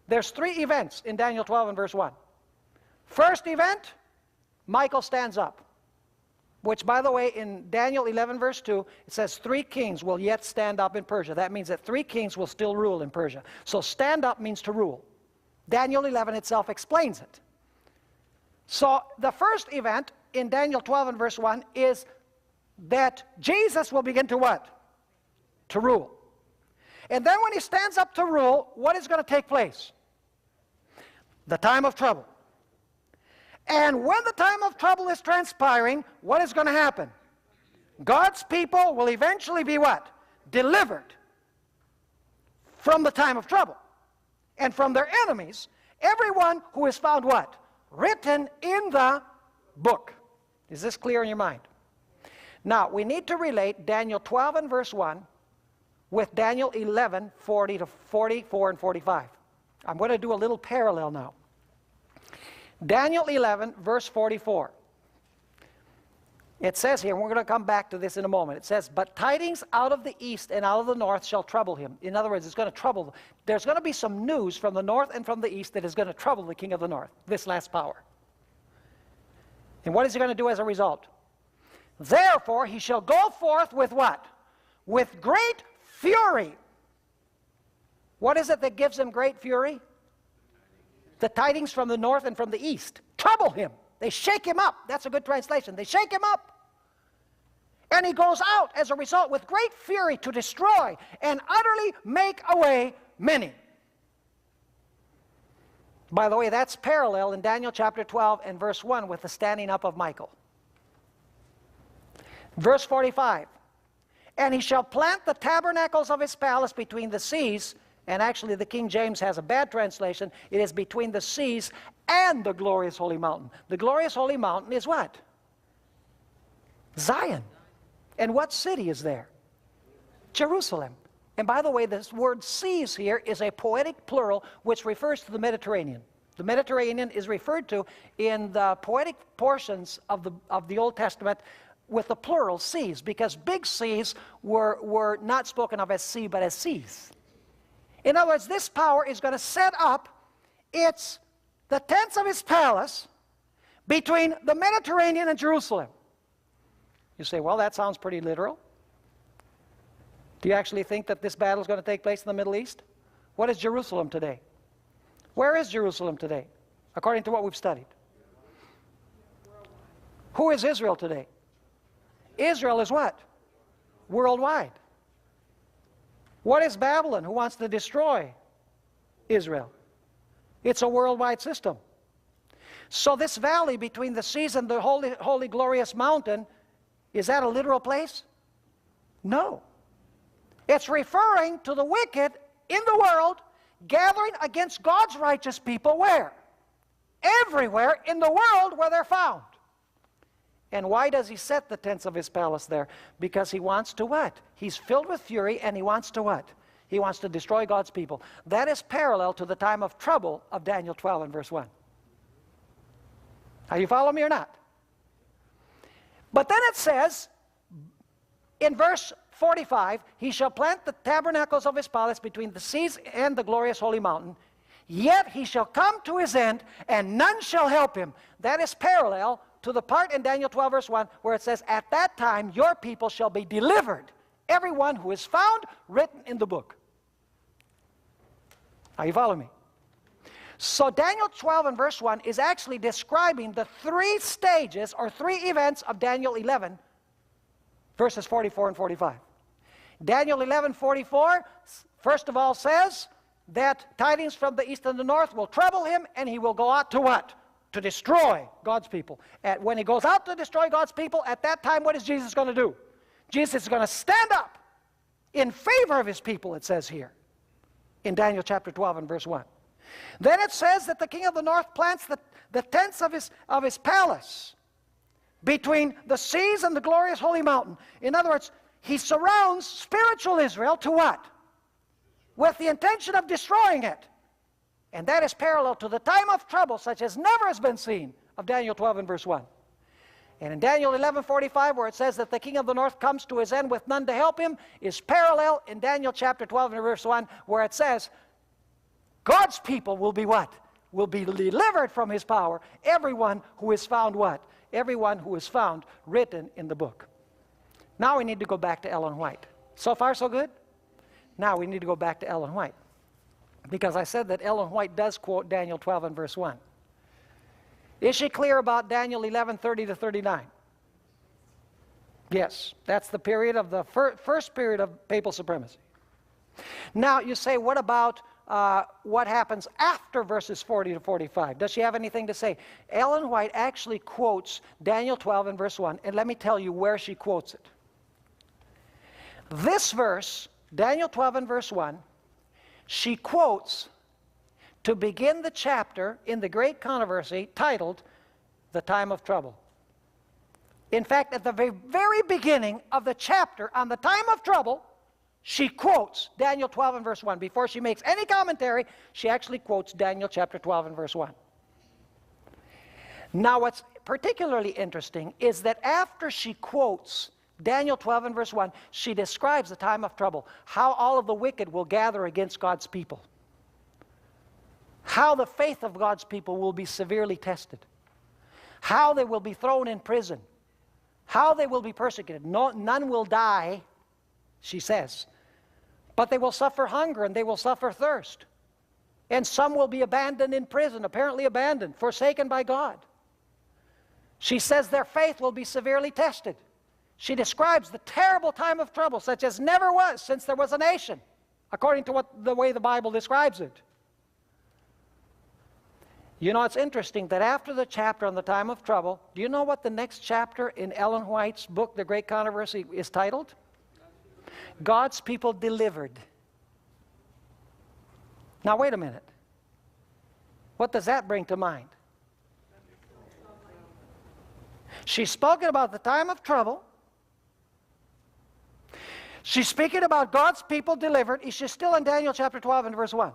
There's 3 events in Daniel 12 and verse 1. First event, Michael stands up. Which, by the way, in Daniel 11 verse 2, it says 3 kings will yet stand up in Persia. That means that 3 kings will still rule in Persia. So stand up means to rule. Daniel 11 itself explains it. So the first event in Daniel 12 and verse 1 is that Jesus will begin to what? To rule. And then when he stands up to rule, what is going to take place? The time of trouble. And when the time of trouble is transpiring, what is going to happen? God's people will eventually be what? Delivered from the time of trouble and from their enemies. Everyone who is found what? Written in the book. Is this clear in your mind? Now, we need to relate Daniel 12 and verse 1 with Daniel 11, 40 to 44 and 45. I'm going to do a little parallel now. Daniel 11, verse 44. It says here, and we're going to come back to this in a moment. It says, but tidings out of the east and out of the north shall trouble him. In other words, it's going to trouble. There's going to be some news from the north and from the east that is going to trouble the king of the north, this last power. And what is he going to do as a result? Therefore, he shall go forth with what? With great fury. What is it that gives him great fury? The tidings from the north and from the east trouble him. They shake him up. That's a good translation. They shake him up. And he goes out as a result with great fury to destroy and utterly make away many. By the way, that's parallel in Daniel chapter 12 and verse 1 with the standing up of Michael. Verse 45, and he shall plant the tabernacles of his palace between the seas, and actually the King James has a bad translation. It is between the seas and the glorious holy mountain. The glorious holy mountain is what? Zion. And what city is there? Jerusalem. And by the way, this word seas here is a poetic plural which refers to the Mediterranean. The Mediterranean is referred to in the poetic portions of the Old Testament with the plural seas, because big seas were not spoken of as sea, but as seas. In other words, this power is going to set up the tents of his palace between the Mediterranean and Jerusalem. You say, well, that sounds pretty literal. Do you actually think that this battle is going to take place in the Middle East? What is Jerusalem today? Where is Jerusalem today, according to what we've studied? Who is Israel today? Israel is what? Worldwide. What is Babylon, who wants to destroy Israel? It's a worldwide system. So this valley between the seas and the holy, glorious mountain, is that a literal place? No. It's referring to the wicked in the world gathering against God's righteous people where? Everywhere in the world where they're found. And why does he set the tents of his palace there? Because he wants to what? He's filled with fury, and he wants to what? He wants to destroy God's people. That is parallel to the time of trouble of Daniel 12 and verse 1. Are you following me or not? But then it says, in verse 45, he shall plant the tabernacles of his palace between the seas and the glorious holy mountain. Yet he shall come to his end, and none shall help him. That is parallel to the part in Daniel 12 verse 1 where it says, at that time your people shall be delivered, everyone who is found written in the book. Are you following me? So Daniel 12 and verse 1 is actually describing the three stages or three events of Daniel 11 verses 44 and 45. Daniel 11:44 first of all says that tidings from the east and the north will trouble him, and he will go out to what? To destroy God's people. And when he goes out to destroy God's people, at that time, what is Jesus going to do? Jesus is going to stand up in favor of his people, it says here in Daniel chapter 12 and verse 1. Then it says that the king of the north plants the tents of his palace between the seas and the glorious holy mountain. In other words, he surrounds spiritual Israel to what? With the intention of destroying it. And that is parallel to the time of trouble such as never has been seen of Daniel 12 and verse 1. And in Daniel 11:45, where it says that the king of the north comes to his end with none to help him, is parallel in Daniel chapter 12 and verse 1, where it says God's people will be what? Will be delivered from his power. Everyone who is found what? Everyone who is found written in the book. Now we need to go back to Ellen White. So far so good? Now we need to go back to Ellen White. Because I said that Ellen White does quote Daniel 12 and verse 1. Is she clear about Daniel 11:30 to 39? Yes, that's the period of the first period of papal supremacy. Now you say, what about what happens after verses 40 to 45? Does she have anything to say? Ellen White actually quotes Daniel 12 and verse 1, and let me tell you where she quotes it. This verse, Daniel 12 and verse 1, she quotes to begin the chapter in the great controversy titled The Time of Trouble. In fact, at the very beginning of the chapter on the time of trouble, she quotes Daniel 12 and verse 1. Before she makes any commentary, she actually quotes Daniel chapter 12 and verse 1. Now, what's particularly interesting is that after she quotes Daniel 12 and verse 1, she describes the time of trouble, how all of the wicked will gather against God's people, how the faith of God's people will be severely tested, how they will be thrown in prison, how they will be persecuted. None will die, she says, but they will suffer hunger and they will suffer thirst. And some will be abandoned in prison, apparently abandoned, forsaken by God. She says their faith will be severely tested. She describes the terrible time of trouble such as never was since there was a nation, according to the way the Bible describes it. You know, it's interesting that after the chapter on the time of trouble, do you know what the next chapter in Ellen White's book, The Great Controversy, is titled? God's People Delivered. Now, wait a minute. What does that bring to mind? She's spoken about the time of trouble. She's speaking about God's people delivered. Is she still in Daniel chapter 12 and verse 1?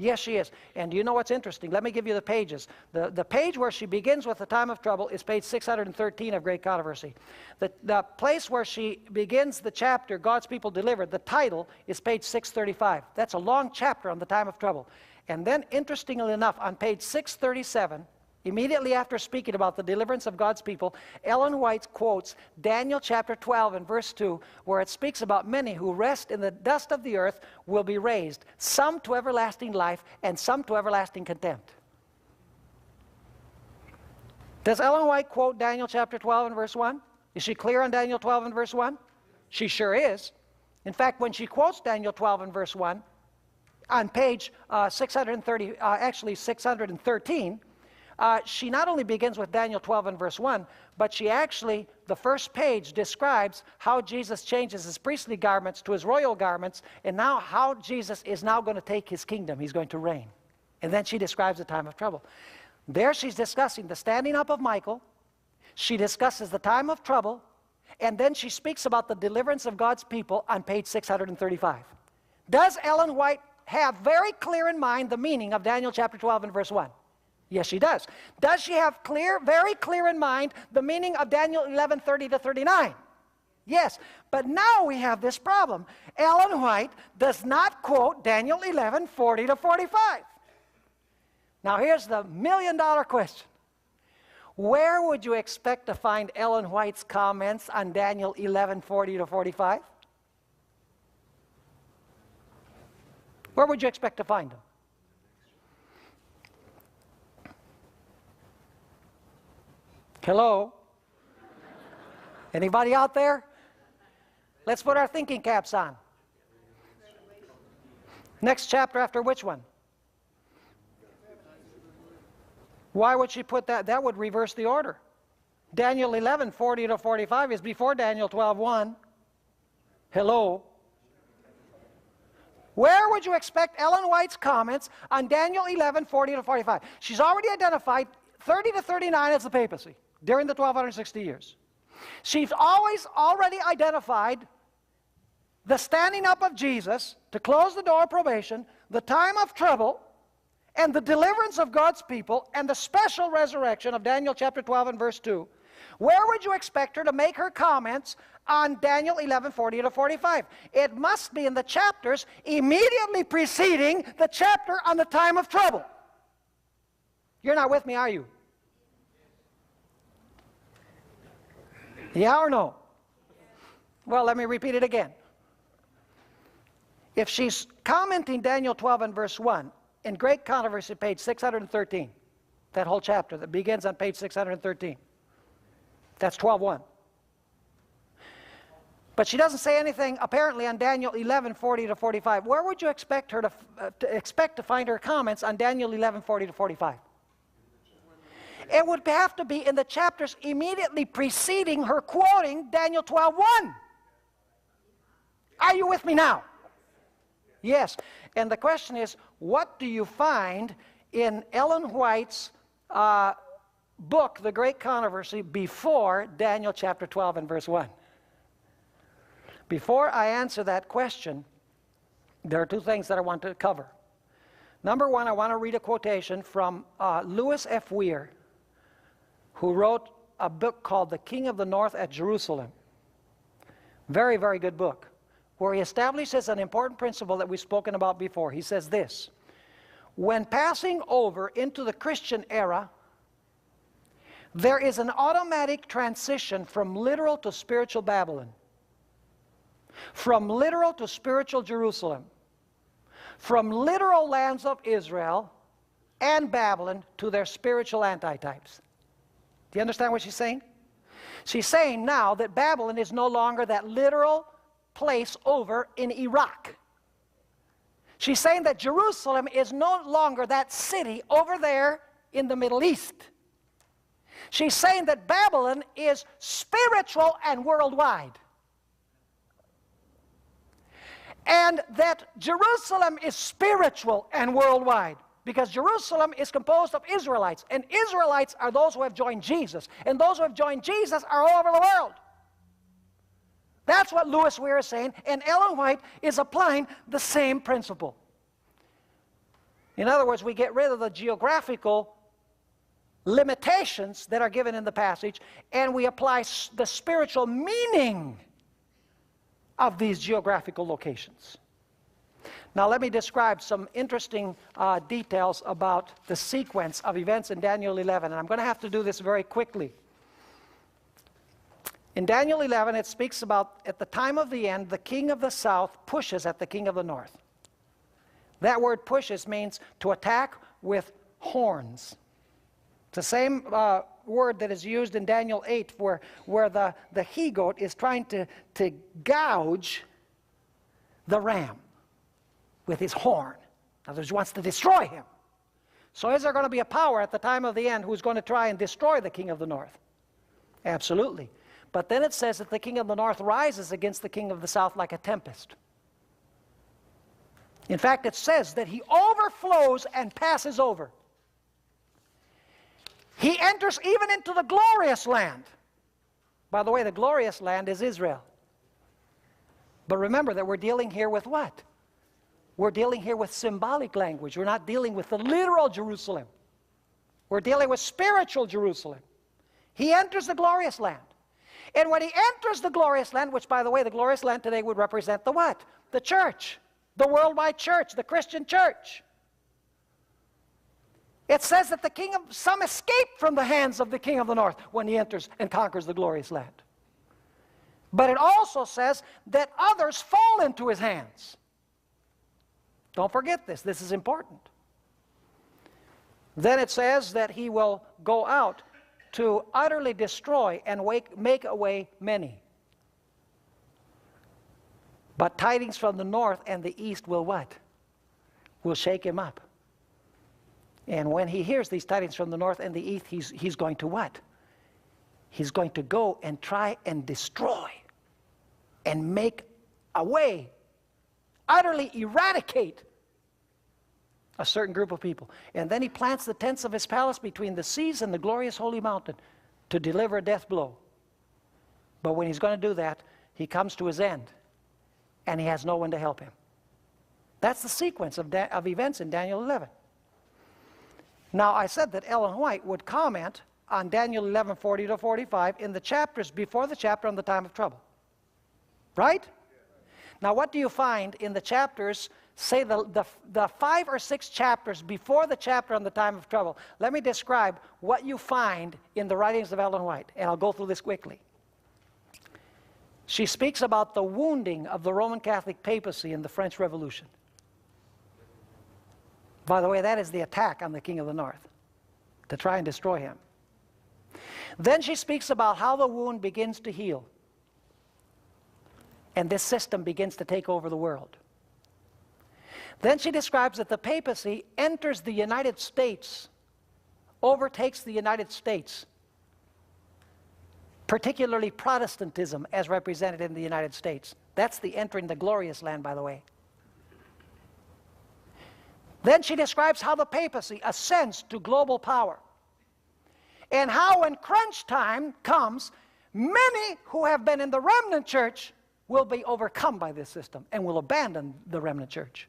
Yes, she is. And do you know what's interesting? Let me give you the pages. The page where she begins with the time of trouble is page 613 of Great Controversy. The place where she begins the chapter, God's People Delivered, the title is page 635. That's a long chapter on the time of trouble. And then, interestingly enough, on page 637, immediately after speaking about the deliverance of God's people, Ellen White quotes Daniel chapter 12 and verse 2, where it speaks about many who rest in the dust of the earth will be raised, some to everlasting life and some to everlasting contempt. Does Ellen White quote Daniel chapter 12 and verse 1? Is she clear on Daniel 12 and verse 1? She sure is. In fact, when she quotes Daniel 12 and verse 1, on page 613, she not only begins with Daniel 12 and verse 1, but she actually, the first page describes how Jesus changes his priestly garments to his royal garments, and now how Jesus is now going to take his kingdom. He's going to reign. And then she describes the time of trouble. There she's discussing the standing up of Michael. She discusses the time of trouble, and then she speaks about the deliverance of God's people on page 635. Does Ellen White have very clear in mind the meaning of Daniel chapter 12 and verse 1? Yes, she does. Does she have very clear in mind the meaning of Daniel 11:30 to 39? Yes. But now we have this problem. Ellen White does not quote Daniel 11:40 to 45. Now here's the million-dollar question. Where would you expect to find Ellen White's comments on Daniel 11:40 to 45? Where would you expect to find them? Hello? Anybody out there? Let's put our thinking caps on. Next chapter after which one? Why would she put that? That would reverse the order. Daniel 11:40 to 45 is before Daniel 12:1. Hello? Where would you expect Ellen White's comments on Daniel 11:40 to 45? She's already identified 30 to 39 as the papacy during the 1260 years. She's already identified the standing up of Jesus to close the door of probation, the time of trouble, and the deliverance of God's people, and the special resurrection of Daniel chapter 12 and verse 2. Where would you expect her to make her comments on Daniel 11:40 to 45? It must be in the chapters immediately preceding the chapter on the time of trouble. You're not with me, are you? Yeah or no? Well, let me repeat it again. If she's commenting Daniel 12 and verse 1 in Great Controversy, page 613, that whole chapter that begins on page 613, that's 12:1. But she doesn't say anything apparently on Daniel 11:40 to 45. Where would you expect her to find her comments on Daniel 11:40 to 45? It would have to be in the chapters immediately preceding her quoting Daniel 12:1. Are you with me now? Yes, and the question is, what do you find in Ellen White's book, The Great Controversy, before Daniel chapter 12 and verse 1? Before I answer that question, there are two things that I want to cover. Number one, I want to read a quotation from Louis F. Weir, who wrote a book called The King of the North at Jerusalem. Very, very good book, where he establishes an important principle that we've spoken about before. He says this: when passing over into the Christian era, there is an automatic transition from literal to spiritual Babylon, from literal to spiritual Jerusalem, from literal lands of Israel and Babylon to their spiritual antitypes. Do you understand what she's saying? She's saying now that Babylon is no longer that literal place over in Iraq. She's saying that Jerusalem is no longer that city over there in the Middle East. She's saying that Babylon is spiritual and worldwide. And that Jerusalem is spiritual and worldwide, because Jerusalem is composed of Israelites, and Israelites are those who have joined Jesus, and those who have joined Jesus are all over the world. That's what Louis Weir is saying, and Ellen White is applying the same principle. In other words, we get rid of the geographical limitations that are given in the passage, and we apply the spiritual meaning of these geographical locations. Now let me describe some interesting details about the sequence of events in Daniel 11, and I'm going to have to do this very quickly. In Daniel 11, it speaks about, at the time of the end, the king of the south pushes at the king of the north. That word pushes means to attack with horns. It's the same word that is used in Daniel 8 where the he-goat is trying to gouge the ram with his horn. In other words, he wants to destroy him. So is there going to be a power at the time of the end who's going to try and destroy the king of the north? Absolutely. But then it says that the king of the north rises against the king of the south like a tempest. In fact, it says that he overflows and passes over. He enters even into the glorious land. By the way, the glorious land is Israel. But remember that we're dealing here with what? We're dealing here with symbolic language. We're not dealing with the literal Jerusalem. We're dealing with spiritual Jerusalem. He enters the glorious land. And when he enters the glorious land, which, by the way, the glorious land today would represent the what? The church. The worldwide church, the Christian church. It says that some escape from the hands of the king of the north when he enters and conquers the glorious land. But it also says that others fall into his hands. Don't forget this. This is important. Then it says that he will go out to utterly destroy and make away many. But tidings from the north and the east will what? Will shake him up. And when he hears these tidings from the north and the east, he's going to what? He's going to go and try and destroy and make away, utterly eradicate a certain group of people. And then he plants the tents of his palace between the seas and the glorious holy mountain to deliver a death blow. But when he's going to do that, he comes to his end, and he has no one to help him. That's the sequence of events in Daniel 11. Now, I said that Ellen White would comment on Daniel 11:40 to 45 in the chapters before the chapter on the time of trouble. Right? Now, what do you find in the chapters, say the 5 or 6 chapters before the chapter on the time of trouble? Let me describe what you find in the writings of Ellen White, and I'll go through this quickly. She speaks about the wounding of the Roman Catholic papacy in the French Revolution. By the way, that is the attack on the king of the north, to try and destroy him. Then she speaks about how the wound begins to heal, and this system begins to take over the world. Then she describes that the papacy enters the United States, overtakes the United States, particularly Protestantism as represented in the United States. That's the entering the glorious land, by the way. Then she describes how the papacy ascends to global power. And how when crunch time comes, many who have been in the remnant church will be overcome by this system and will abandon the remnant church.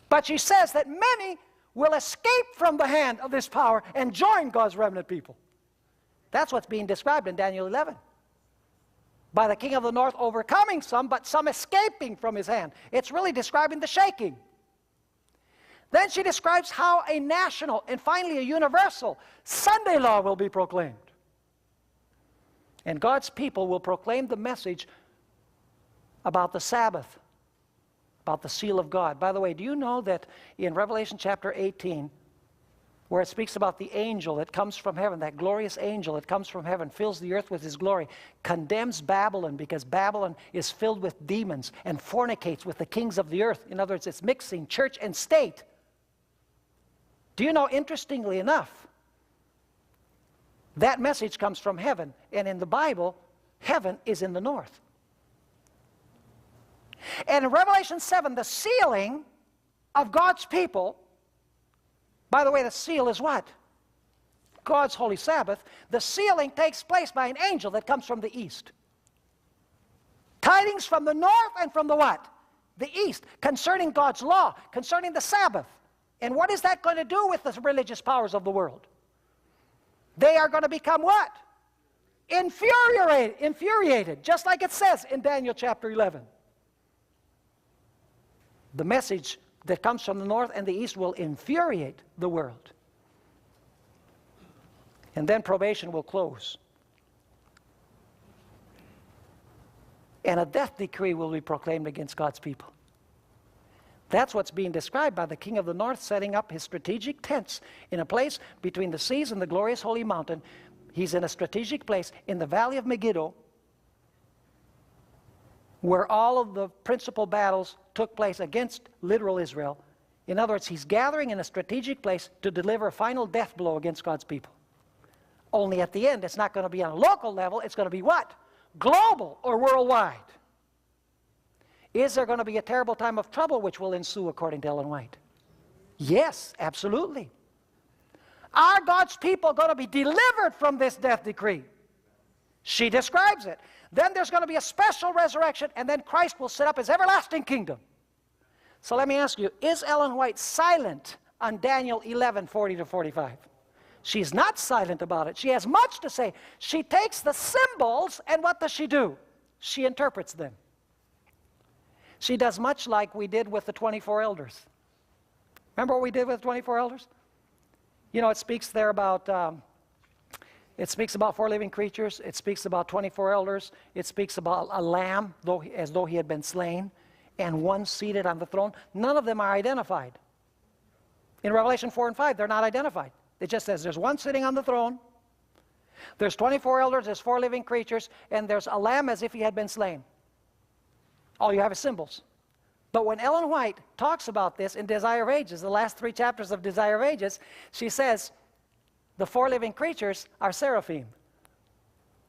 But she says that many will escape from the hand of this power and join God's remnant people. That's what's being described in Daniel 11. By the king of the north overcoming some, but some escaping from his hand. It's really describing the shaking. Then she describes how a national and finally a universal Sunday law will be proclaimed. And God's people will proclaim the message about the Sabbath, about the seal of God. By the way, do you know that in Revelation chapter 18, where it speaks about the angel that comes from heaven, that glorious angel that comes from heaven, fills the earth with his glory, condemns Babylon because Babylon is filled with demons and fornicates with the kings of the earth. In other words, it's mixing church and state. Do you know, interestingly enough, that message comes from heaven, and in the Bible, heaven is in the north. And in Revelation 7, the sealing of God's people, by the way, the seal is what? God's holy Sabbath. The sealing takes place by an angel that comes from the east. Tidings from the north and from the what? The east, concerning God's law, concerning the Sabbath. And what is that going to do with the religious powers of the world? They are going to become what? Infuriated, just like it says in Daniel chapter 11. The message that comes from the north and the east will infuriate the world. And then probation will close. And a death decree will be proclaimed against God's people. That's what's being described by the king of the north setting up his strategic tents in a place between the seas and the glorious holy mountain. He's in a strategic place in the valley of Megiddo, where all of the principal battles took place against literal Israel. In other words, he's gathering in a strategic place to deliver a final death blow against God's people. Only at the end, it's not going to be on a local level, it's going to be what? Global or worldwide. Is there going to be a terrible time of trouble which will ensue according to Ellen White? Yes, absolutely. Are God's people going to be delivered from this death decree? She describes it. Then there's going to be a special resurrection, and then Christ will set up his everlasting kingdom. So let me ask you, is Ellen White silent on Daniel 11:40-45? She's not silent about it. She has much to say. She takes the symbols, and what does she do? She interprets them. She does much like we did with the 24 elders. Remember what we did with the 24 elders? You know, it speaks there about, it speaks about 4 living creatures. It speaks about 24 elders. It speaks about a lamb, as though he had been slain, and one seated on the throne. None of them are identified. In Revelation 4 and 5, they're not identified. It just says there's one sitting on the throne, there's 24 elders, there's 4 living creatures, and there's a lamb as if he had been slain. All you have is symbols. But when Ellen White talks about this in Desire of Ages, the last 3 chapters of Desire of Ages, she says the 4 living creatures are seraphim.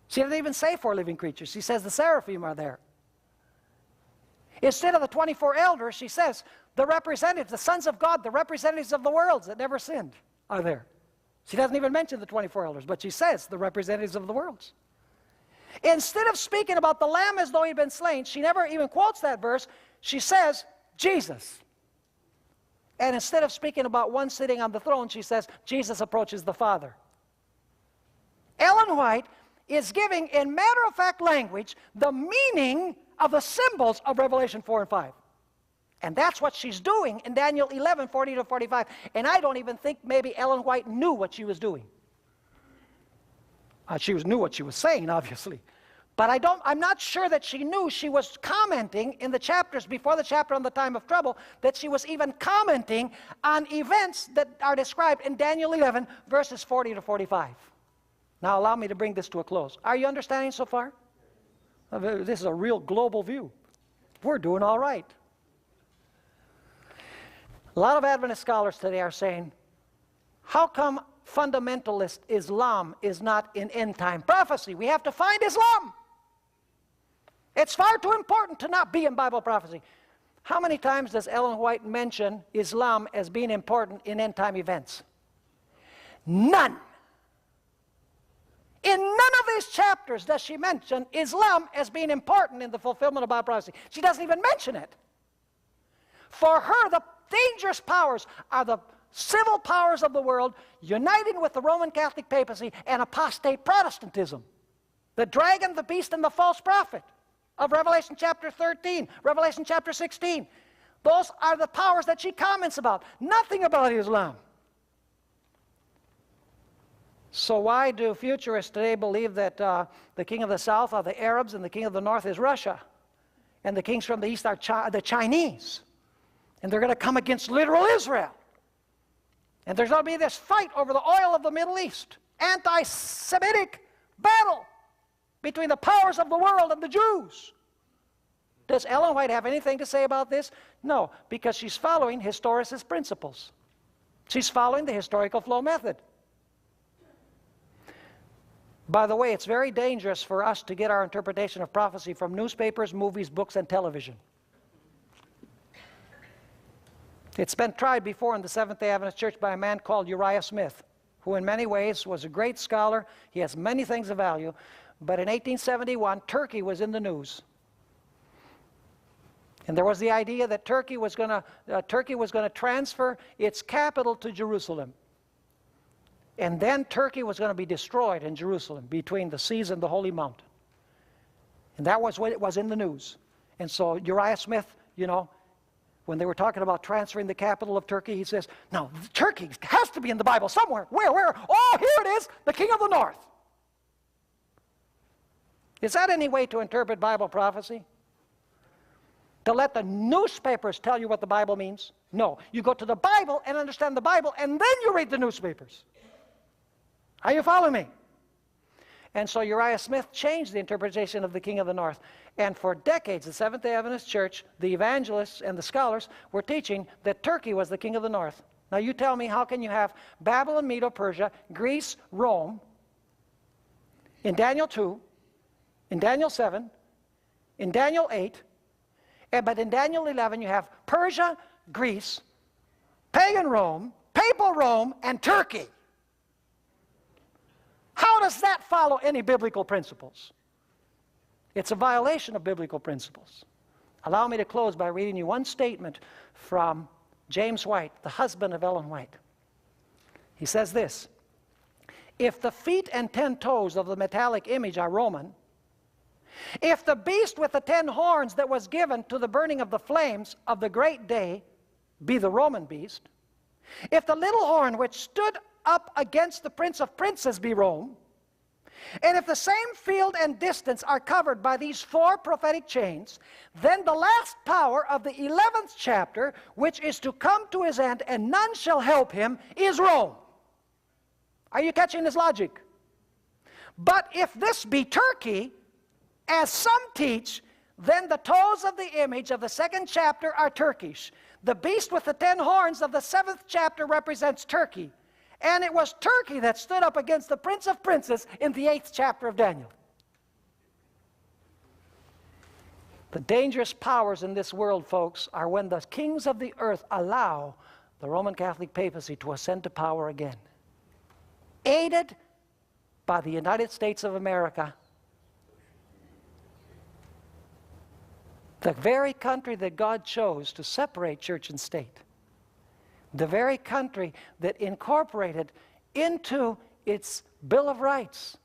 She doesn't even say 4 living creatures. She says the seraphim are there. Instead of the 24 elders, she says the representatives, the sons of God, the representatives of the worlds that never sinned are there. She doesn't even mention the 24 elders, but she says the representatives of the worlds. Instead of speaking about the lamb as though he'd been slain, she never even quotes that verse. She says, Jesus. And instead of speaking about one sitting on the throne, she says, Jesus approaches the Father. Ellen White is giving, in matter-of-fact language, the meaning of the symbols of Revelation 4 and 5. And that's what she's doing in Daniel 11:40-45. And I don't even think maybe Ellen White knew what she was doing. She knew what she was saying, obviously. But I'm not sure that she knew she was commenting in the chapters before the chapter on the time of trouble, that she was even commenting on events that are described in Daniel 11, verses 40-45. Now allow me to bring this to a close. Are you understanding so far? This is a real global view. We're doing all right. A lot of Adventist scholars today are saying, how come fundamentalist Islam is not in end-time prophecy? We have to find Islam. It's far too important to not be in Bible prophecy. How many times does Ellen White mention Islam as being important in end-time events? None. In none of these chapters does she mention Islam as being important in the fulfillment of Bible prophecy. She doesn't even mention it. For her, the dangerous powers are the civil powers of the world uniting with the Roman Catholic papacy and apostate Protestantism. The dragon, the beast, and the false prophet of Revelation chapter 13, Revelation chapter 16. Those are the powers that she comments about. Nothing about Islam. So why do futurists today believe that the king of the south are the Arabs and the king of the north is Russia? And the kings from the east are the Chinese. And they're going to come against literal Israel. And there's going to be this fight over the oil of the Middle East. Anti-Semitic battle between the powers of the world and the Jews. Does Ellen White have anything to say about this? No, because she's following historicist principles. She's following the historical flow method. By the way, it's very dangerous for us to get our interpretation of prophecy from newspapers, movies, books, and television. It's been tried before in the Seventh-day Adventist Church by a man called Uriah Smith, who in many ways was a great scholar. He has many things of value. But in 1871, Turkey was in the news. And there was the idea that Turkey was going to transfer its capital to Jerusalem. And then Turkey was going to be destroyed in Jerusalem between the seas and the Holy Mountain. And that was what it was in the news. And so Uriah Smith, you know, when they were talking about transferring the capital of Turkey, he says, no, Turkey has to be in the Bible somewhere. Where? Oh, here it is, the king of the north. Is that any way to interpret Bible prophecy? To let the newspapers tell you what the Bible means? No. You go to the Bible and understand the Bible, and then you read the newspapers. Are you following me? And so Uriah Smith changed the interpretation of the king of the north. And for decades, the Seventh-day Adventist Church, the evangelists and the scholars were teaching that Turkey was the king of the north. Now you tell me, how can you have Babylon, Medo-Persia, Greece, Rome, in Daniel 2, in Daniel 7, in Daniel 8, but in Daniel 11 you have Persia, Greece, pagan Rome, papal Rome, and Turkey. How does that follow any biblical principles? It's a violation of biblical principles. Allow me to close by reading you one statement from James White, the husband of Ellen White. He says this: if the feet and 10 toes of the metallic image are Roman, if the beast with the 10 horns that was given to the burning of the flames of the great day be the Roman beast, if the little horn which stood up against the prince of princes be Rome, and if the same field and distance are covered by these 4 prophetic chains, then the last power of the 11th chapter, which is to come to his end and none shall help him, is Rome. Are you catching this logic? But if this be Turkey, as some teach, then the toes of the image of the 2nd chapter are Turkish. The beast with the 10 horns of the 7th chapter represents Turkey. And it was Turkey that stood up against the Prince of Princes in the 8th chapter of Daniel. The dangerous powers in this world, folks, are when the kings of the earth allow the Roman Catholic papacy to ascend to power again. Aided by the United States of America, the very country that God chose to separate church and state. The very country that incorporated into its Bill of Rights,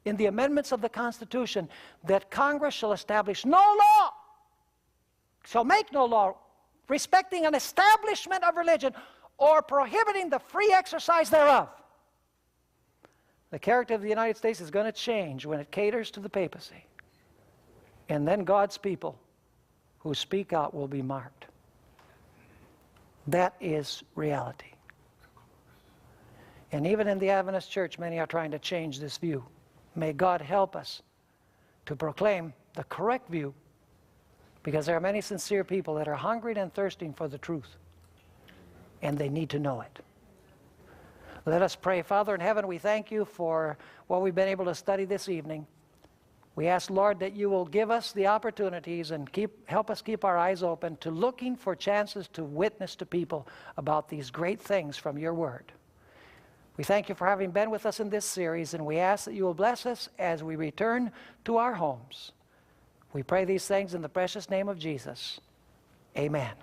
in the amendments of the Constitution, that Congress shall establish no law, shall make no law, respecting an establishment of religion or prohibiting the free exercise thereof. The character of the United States is going to change when it caters to the papacy. And then God's people who speak out will be marked. That is reality. And even in the Adventist Church, many are trying to change this view. May God help us to proclaim the correct view, because there are many sincere people that are hungry and thirsting for the truth, and they need to know it. Let us pray. Father in heaven, we thank you for what we've been able to study this evening. We ask, Lord, that you will give us the opportunities and help us keep our eyes open to looking for chances to witness to people about these great things from your word. We thank you for having been with us in this series, and we ask that you will bless us as we return to our homes. We pray these things in the precious name of Jesus. Amen.